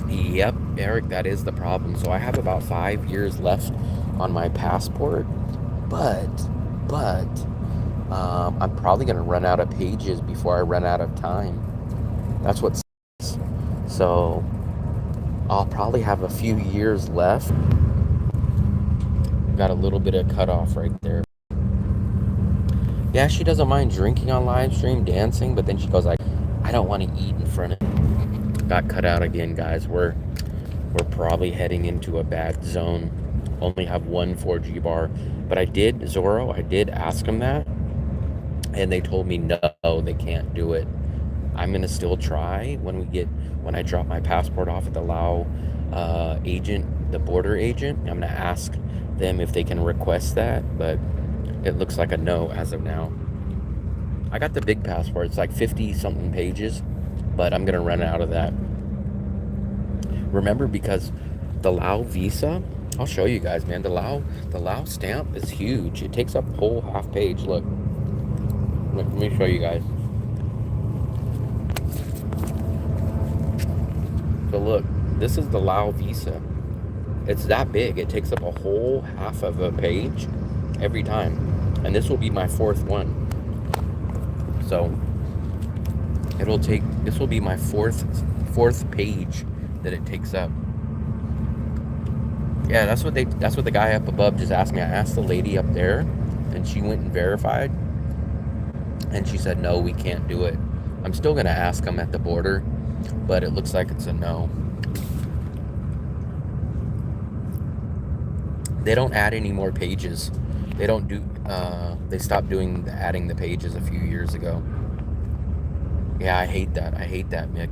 A: Yep, Eric, that is the problem. So I have about 5 years left on my passport, but I'm probably gonna run out of pages before I run out of time. That's what sucks. So I'll probably have a few years left. Got a little bit of cutoff right there. Yeah, she doesn't mind drinking on live stream, dancing, but then she goes like, I don't want to eat in front of. Got cut out again, guys. We're probably heading into a bad zone. Only have one 4G bar, but I did ask them that, and they told me no, they can't do it. I'm gonna still try when I drop my passport off at the Lao agent, the border agent. I'm gonna ask them if they can request that, but it looks like a no as of now. I got the big passport. It's like 50 something pages, but I'm gonna run out of that. Remember, because the Lao visa, I'll show you guys, man. The Lao stamp is huge. It takes up a whole half page. Look, let me show you guys. So look, this is the Lao visa. It's that big. It takes up a whole half of a page every time. And this will be my fourth one. So this will be my fourth page that it takes up. Yeah, that's what the guy up above just asked me. I asked the lady up there, and she went and verified, and she said, no, we can't do it. I'm still gonna ask them at the border, but it looks like it's a no. They don't add any more pages. They don't do, they stopped adding the pages a few years ago. Yeah, I hate that, Mick.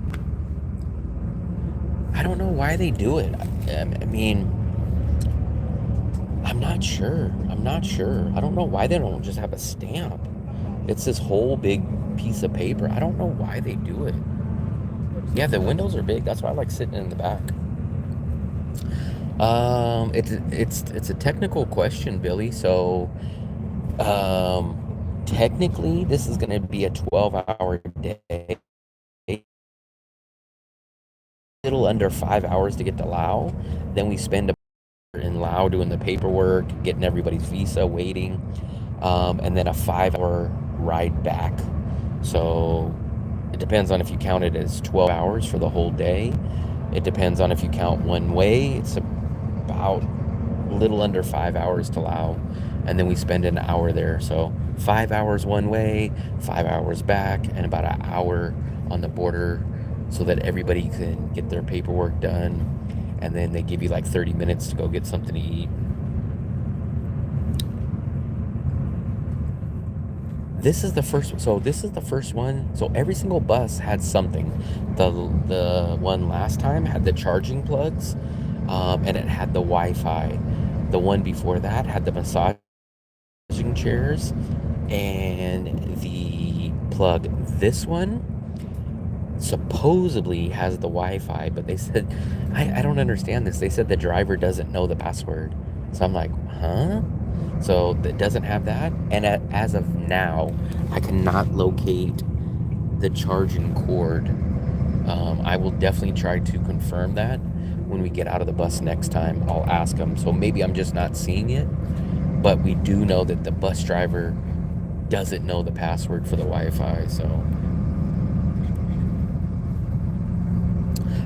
A: I don't know why they do it. I mean, I'm not sure. I don't know why they don't just have a stamp. It's this whole big piece of paper. I don't know why they do it. Yeah, the windows are big. That's why I like sitting in the back. It's a technical question, Billy. So, technically, this is going to be a 12-hour day. A little under 5 hours to get to Laos. Then we spend in Laos doing the paperwork, getting everybody's visa, waiting, and then a 5-hour ride back. So it depends on if you count it as 12 hours for the whole day. It depends on if you count one way. It's about a little under 5 hours to Laos, and then we spend an hour there. So 5 hours one way, 5 hours back, and about an hour on the border so that everybody can get their paperwork done. And then they give you like 30 minutes to go get something to eat. This is the first one. So every single bus had something. The one last time had the charging plugs, and it had the Wi-Fi. The one before that had the massaging chairs, and the plug, this one supposedly has the Wi-Fi, but they said, I don't understand this. They said the driver doesn't know the password. So I'm like, huh? So it doesn't have that. And as of now, I cannot locate the charging cord. I will definitely try to confirm that when we get out of the bus next time. I'll ask them. So maybe I'm just not seeing it, but we do know that the bus driver doesn't know the password for the Wi-Fi. So,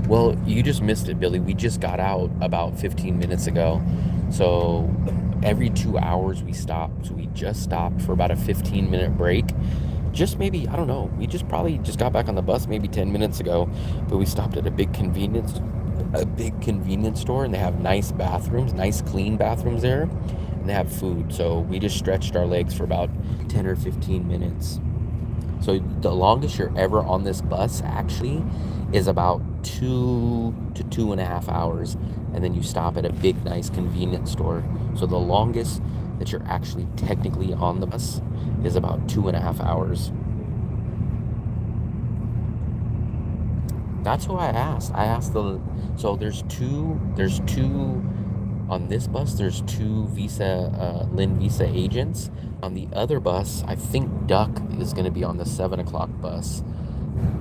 A: well, you just missed it, Billy. We just got out about 15 minutes ago. So every 2 hours we stop. So we just stopped for about a 15-minute break. Just maybe, I don't know, we just probably just got back on the bus maybe 10 minutes ago, but we stopped at a big convenience store, and they have nice bathrooms, nice clean bathrooms there, and they have food. So we just stretched our legs for about 10 or 15 minutes. So the longest you're ever on this bus actually is about 2 to 2.5 hours, and then you stop at a big nice convenience store. So the longest that you're actually technically on the bus is about 2.5 hours. That's who I asked. So there's two on this bus. There's two Lynn Visa agents. On the other bus, I think Duck is going to be on the 7 o'clock bus.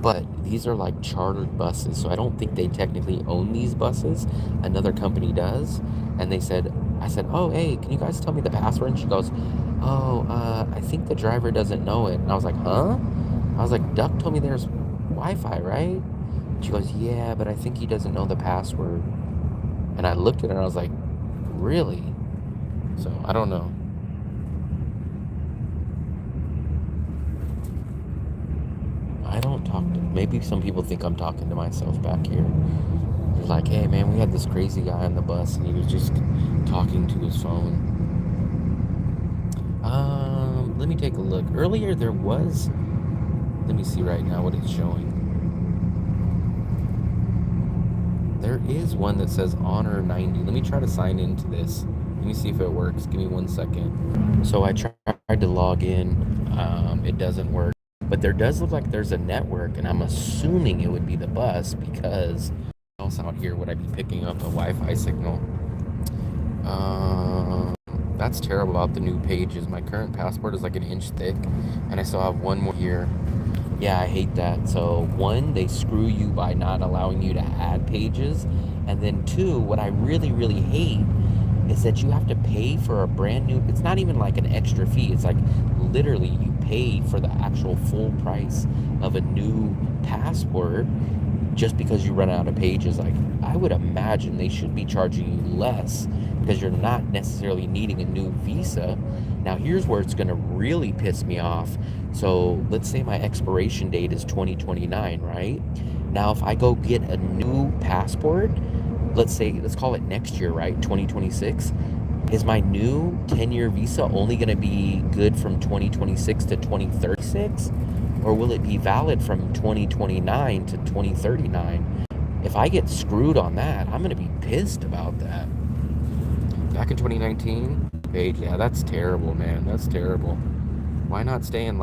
A: But these are like chartered buses, so I don't think they technically own these buses. Another company does. And I said, oh, hey, can you guys tell me the password? And she goes, oh, I think the driver doesn't know it. And I was like, huh? I was like, Duck told me there's Wi-Fi, right? She goes, yeah, but I think he doesn't know the password. And I looked at her and I was like, really? So I don't know. I don't talk to, maybe some people think I'm talking to myself back here. They're like, hey man, we had this crazy guy on the bus and he was just talking to his phone. Let me take a look. Earlier there was, let me see right now what it's showing. There is one that says Honor 90. Let me try to sign into this. Let me see if it works. Give me 1 second. So I tried to log in. It doesn't work. But there does look like there's a network, and I'm assuming it would be the bus because else out here would I be picking up a Wi-Fi signal? That's terrible about the new pages. My current passport is like an inch thick, and I still have one more here. Yeah, I hate that. So one, they screw you by not allowing you to add pages. And then two, what I really, really hate is that you have to pay for a brand new, it's not even like an extra fee. It's like literally you pay for the actual full price of a new passport just because you run out of pages. Like, I would imagine they should be charging you less because you're not necessarily needing a new visa. Now, here's where it's going to really piss me off. So let's say my expiration date is 2029, right? Now, if I go get a new passport, let's call it next year, right? 2026. Is my new 10-year visa only going to be good from 2026 to 2036? Or will it be valid from 2029 to 2039? If I get screwed on that, I'm going to be pissed about that. Back in 2019, page, yeah, that's terrible, man. That's terrible. Why not stay in line?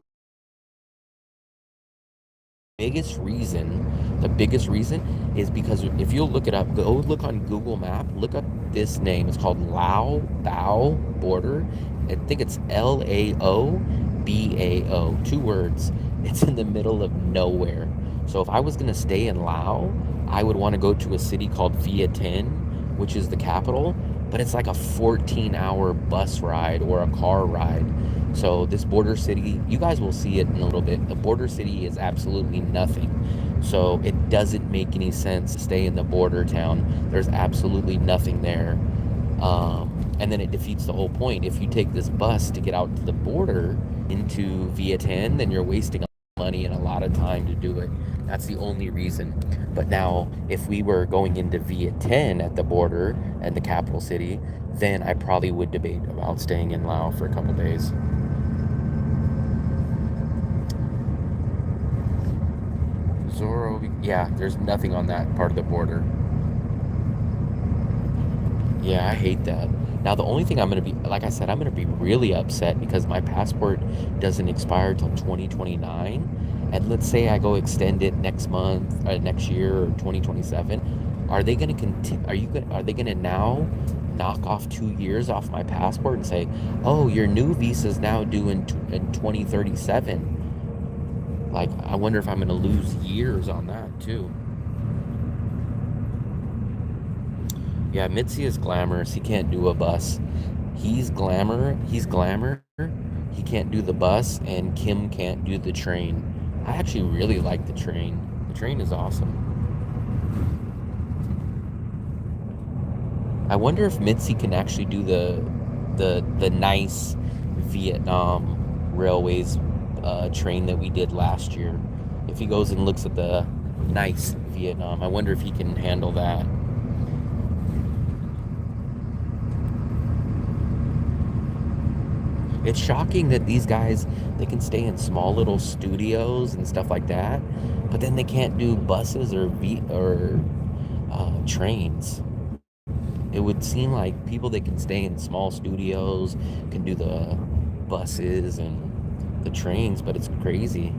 A: The biggest reason is because if you look it up, go look on Google Map, look up this name. It's called Lao Bao border. I think it's Laobao, 2 words. It's in the middle of nowhere. So if I was going to stay in Laos, I would want to go to a city called Vientiane, which is the capital, but it's like a 14-hour bus ride or a car ride. So this border city, you guys will see it in a little bit. The border city is absolutely nothing. So it doesn't make any sense to stay in the border town. There's absolutely nothing there. And then it defeats the whole point. If you take this bus to get out to the border into Vientiane, then you're wasting money and a lot of time to do it. That's the only reason. But now, if we were going into Vientiane at the border and the capital city, then I probably would debate about staying in Laos for a couple days. Zoro, yeah, there's nothing on that part of the border. Yeah, I hate that. Now, the only thing I'm going to be, like I said, I'm going to be really upset because my passport doesn't expire till 2029. And let's say I go extend it next month, next year, or 2027. Are they going to continue? Are they going to now knock off 2 years off my passport and say, "Oh, your new visa is now due in 2037"? Like, I wonder if I'm going to lose years on that too. Yeah, Mitzi is glamorous. He can't do a bus. He's glamour. He's glamour. He can't do the bus, and Kim can't do the train. I actually really like the train. The train is awesome. I wonder if Mitzi can actually do the nice Vietnam Railways train that we did last year. If he goes and looks at the nice Vietnam, I wonder if he can handle that. It's shocking that these guys, they can stay in small little studios and stuff like that, but then they can't do buses or trains. It would seem like people that can stay in small studios can do the buses and the trains, but it's crazy.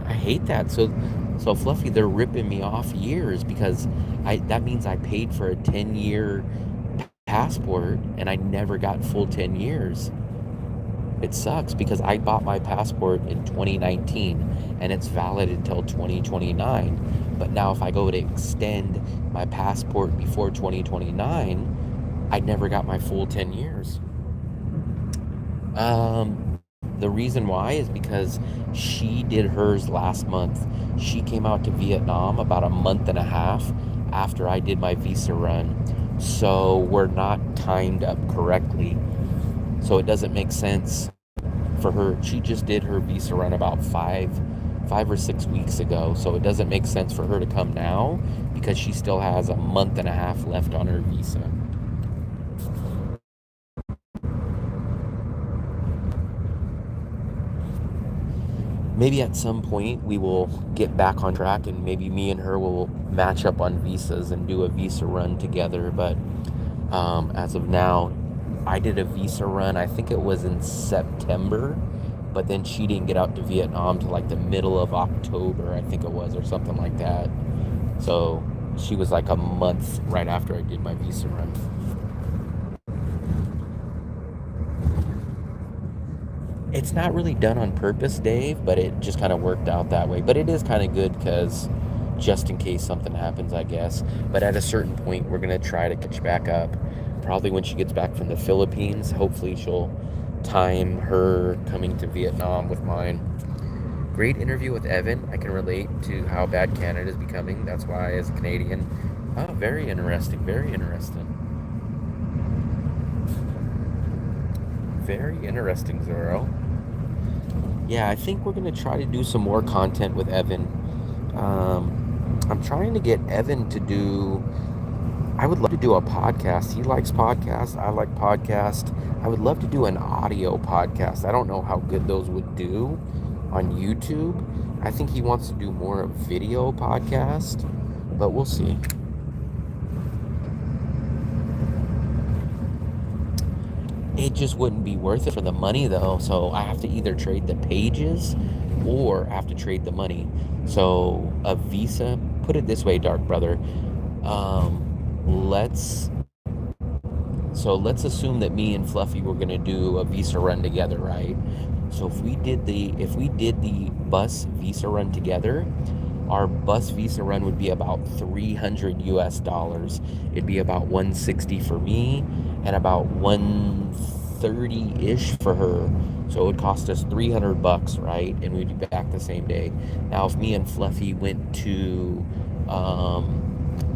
A: I hate that. So Fluffy, they're ripping me off years because that means I paid for a 10-year passport and I never got full 10 years. It sucks because I bought my passport in 2019 and it's valid until 2029. But now if I go to extend my passport before 2029, I never got my full 10 years. The reason why is because she did hers last month. She came out to Vietnam about a month and a half after I did my visa run. So we're not timed up correctly. So it doesn't make sense for her. She just did her visa run about five or 6 weeks ago. So it doesn't make sense for her to come now because she still has a month and a half left on her visa. Maybe at some point we will get back on track and maybe me and her will match up on visas and do a visa run together. But as of now, I did a visa run, I think it was in September, but then she didn't get out to Vietnam till like the middle of October, I think it was, or something like that. So she was like a month right after I did my visa run. It's not really done on purpose, Dave, but it just kind of worked out that way. But it is kind of good because just in case something happens, I guess. But at a certain point, we're going to try to catch back up. Probably when she gets back from the Philippines. Hopefully she'll time her coming to Vietnam with mine. Great interview with Evan. I can relate to how bad Canada is becoming. That's why, as a Canadian, very interesting, very interesting. Very interesting, Zorro. Yeah, I think we're going to try to do some more content with Evan. I'm trying to get Evan to do... I would love to do a podcast. He likes podcasts. I like podcasts. I would love to do an audio podcast. I don't know how good those would do on YouTube. I think he wants to do more of video podcast, but we'll see. It just wouldn't be worth it for the money, though. So I have to either trade the pages or I have to trade the money. So a visa, put it this way, Dark Brother. Let's assume that me and Fluffy were gonna do a visa run together, right? So if we did the bus visa run together, our bus visa run would be about $300 US. It'd be about $160 for me and about $130-ish for her. So it would cost us $300, right? And we'd be back the same day. Now, if me and Fluffy went to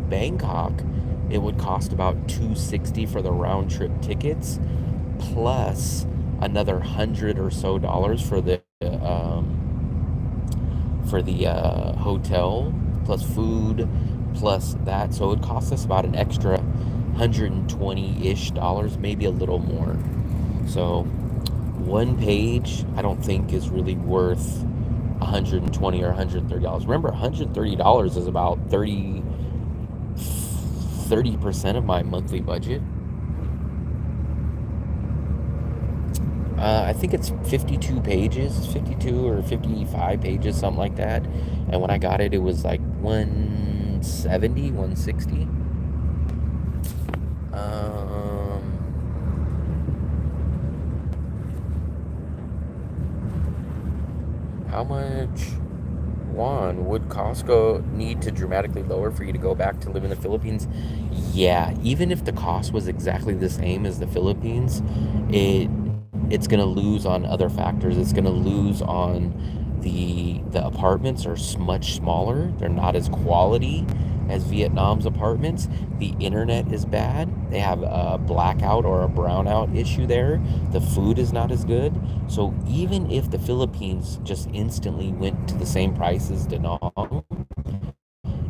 A: Bangkok, it would cost about $260 for the round trip tickets, plus another $100 or so for the hotel, plus food, plus that. So it would cost us about an extra $120-ish, maybe a little more. So one page, I don't think is really worth $120 or $130. Remember, $130 is about 30% of my monthly budget. I think it's 52 pages, 52 or 55 pages, something like that. And when I got it, it was like 170, 160. How much won would Costco need to dramatically lower for you to go back to live in the Philippines? Yeah, even if the cost was exactly the same as the Philippines, it's gonna lose on other factors. It's gonna lose on the apartments are much smaller. They're not as quality as Vietnam's apartments. The internet is bad. They have a blackout or a brownout issue there. The food is not as good. So even if the Philippines just instantly went to the same price as Da Nang,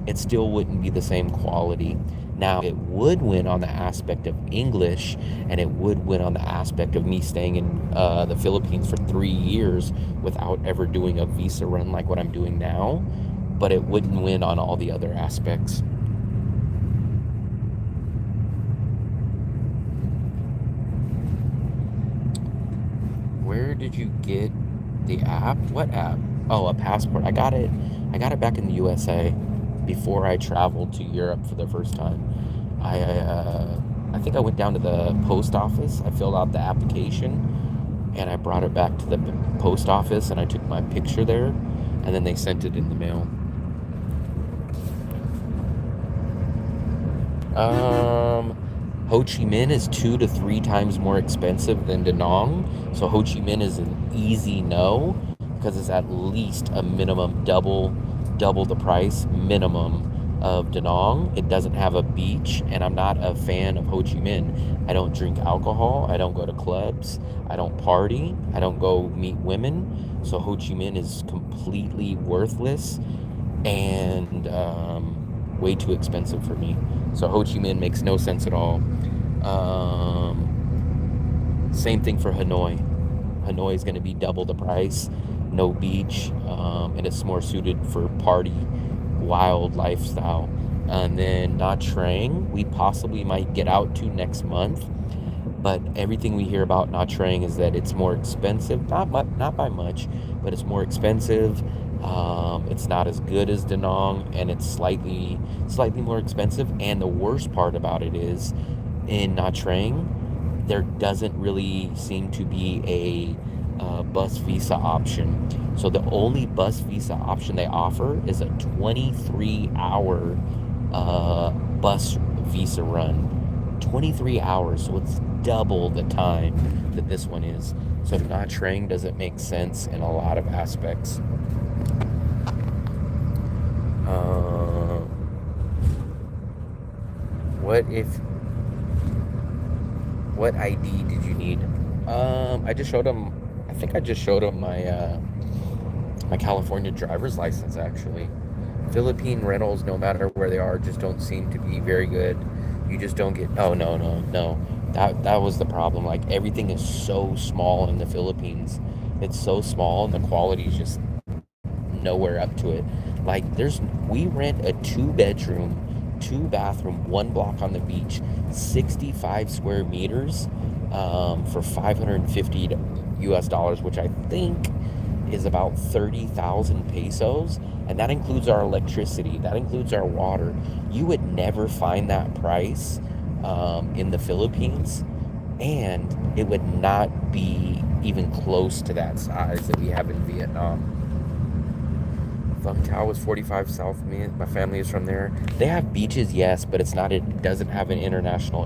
A: it still wouldn't be the same quality. Now, it would win on the aspect of English, and it would win on the aspect of me staying in the Philippines for 3 years without ever doing a visa run like what I'm doing now, but it wouldn't win on all the other aspects. Where did you get the app? What app? Oh, a passport. I got it. I got it back in the USA before I traveled to Europe for the first time. I think I went down to the post office. I filled out the application and I brought it back to the post office and I took my picture there and then they sent it in the mail. Ho Chi Minh is 2 to 3 times more expensive than Da Nang. So Ho Chi Minh is an easy no because it's at least a minimum double the price minimum of Da Nang. It doesn't have a beach, and I'm not a fan of Ho Chi Minh. I don't drink alcohol. I don't go to clubs. I don't party. I don't go meet women. So Ho Chi Minh is completely worthless and way too expensive for me. So Ho Chi Minh makes no sense at all. Same thing for Hanoi. Hanoi is going to be double the price, no beach, and it's more suited for party, wild lifestyle. And then Nha Trang, we possibly might get out to next month, but everything we hear about Nha Trang is that it's more expensive, not by much, but it's more expensive. It's not as good as Da Nang, and it's slightly more expensive. And the worst part about it is, in Nha Trang, there doesn't really seem to be a bus visa option. So the only bus visa option they offer is a 23-hour bus visa run. 23 hours, so it's double the time that this one is. So Nha Trang doesn't make sense in a lot of aspects. What ID did you need? I just showed him. I think I just showed him my California driver's license. Actually, Philippine rentals, no matter where they are, just don't seem to be very good. You just don't get. Oh no. That was the problem. Like everything is so small in the Philippines. It's so small, and the quality is just nowhere up to it. Like we rent a 2-bedroom, 2-bathroom, 1 block on the beach, 65 square meters, for $550 US, which I think is about 30,000 pesos, and that includes our electricity, that includes our water. You would never find that price in the Philippines, and it would not be even close to that size that we have in Vietnam. Vung Tau is 45 South. My family is from there. They have beaches, yes, but it doesn't have an international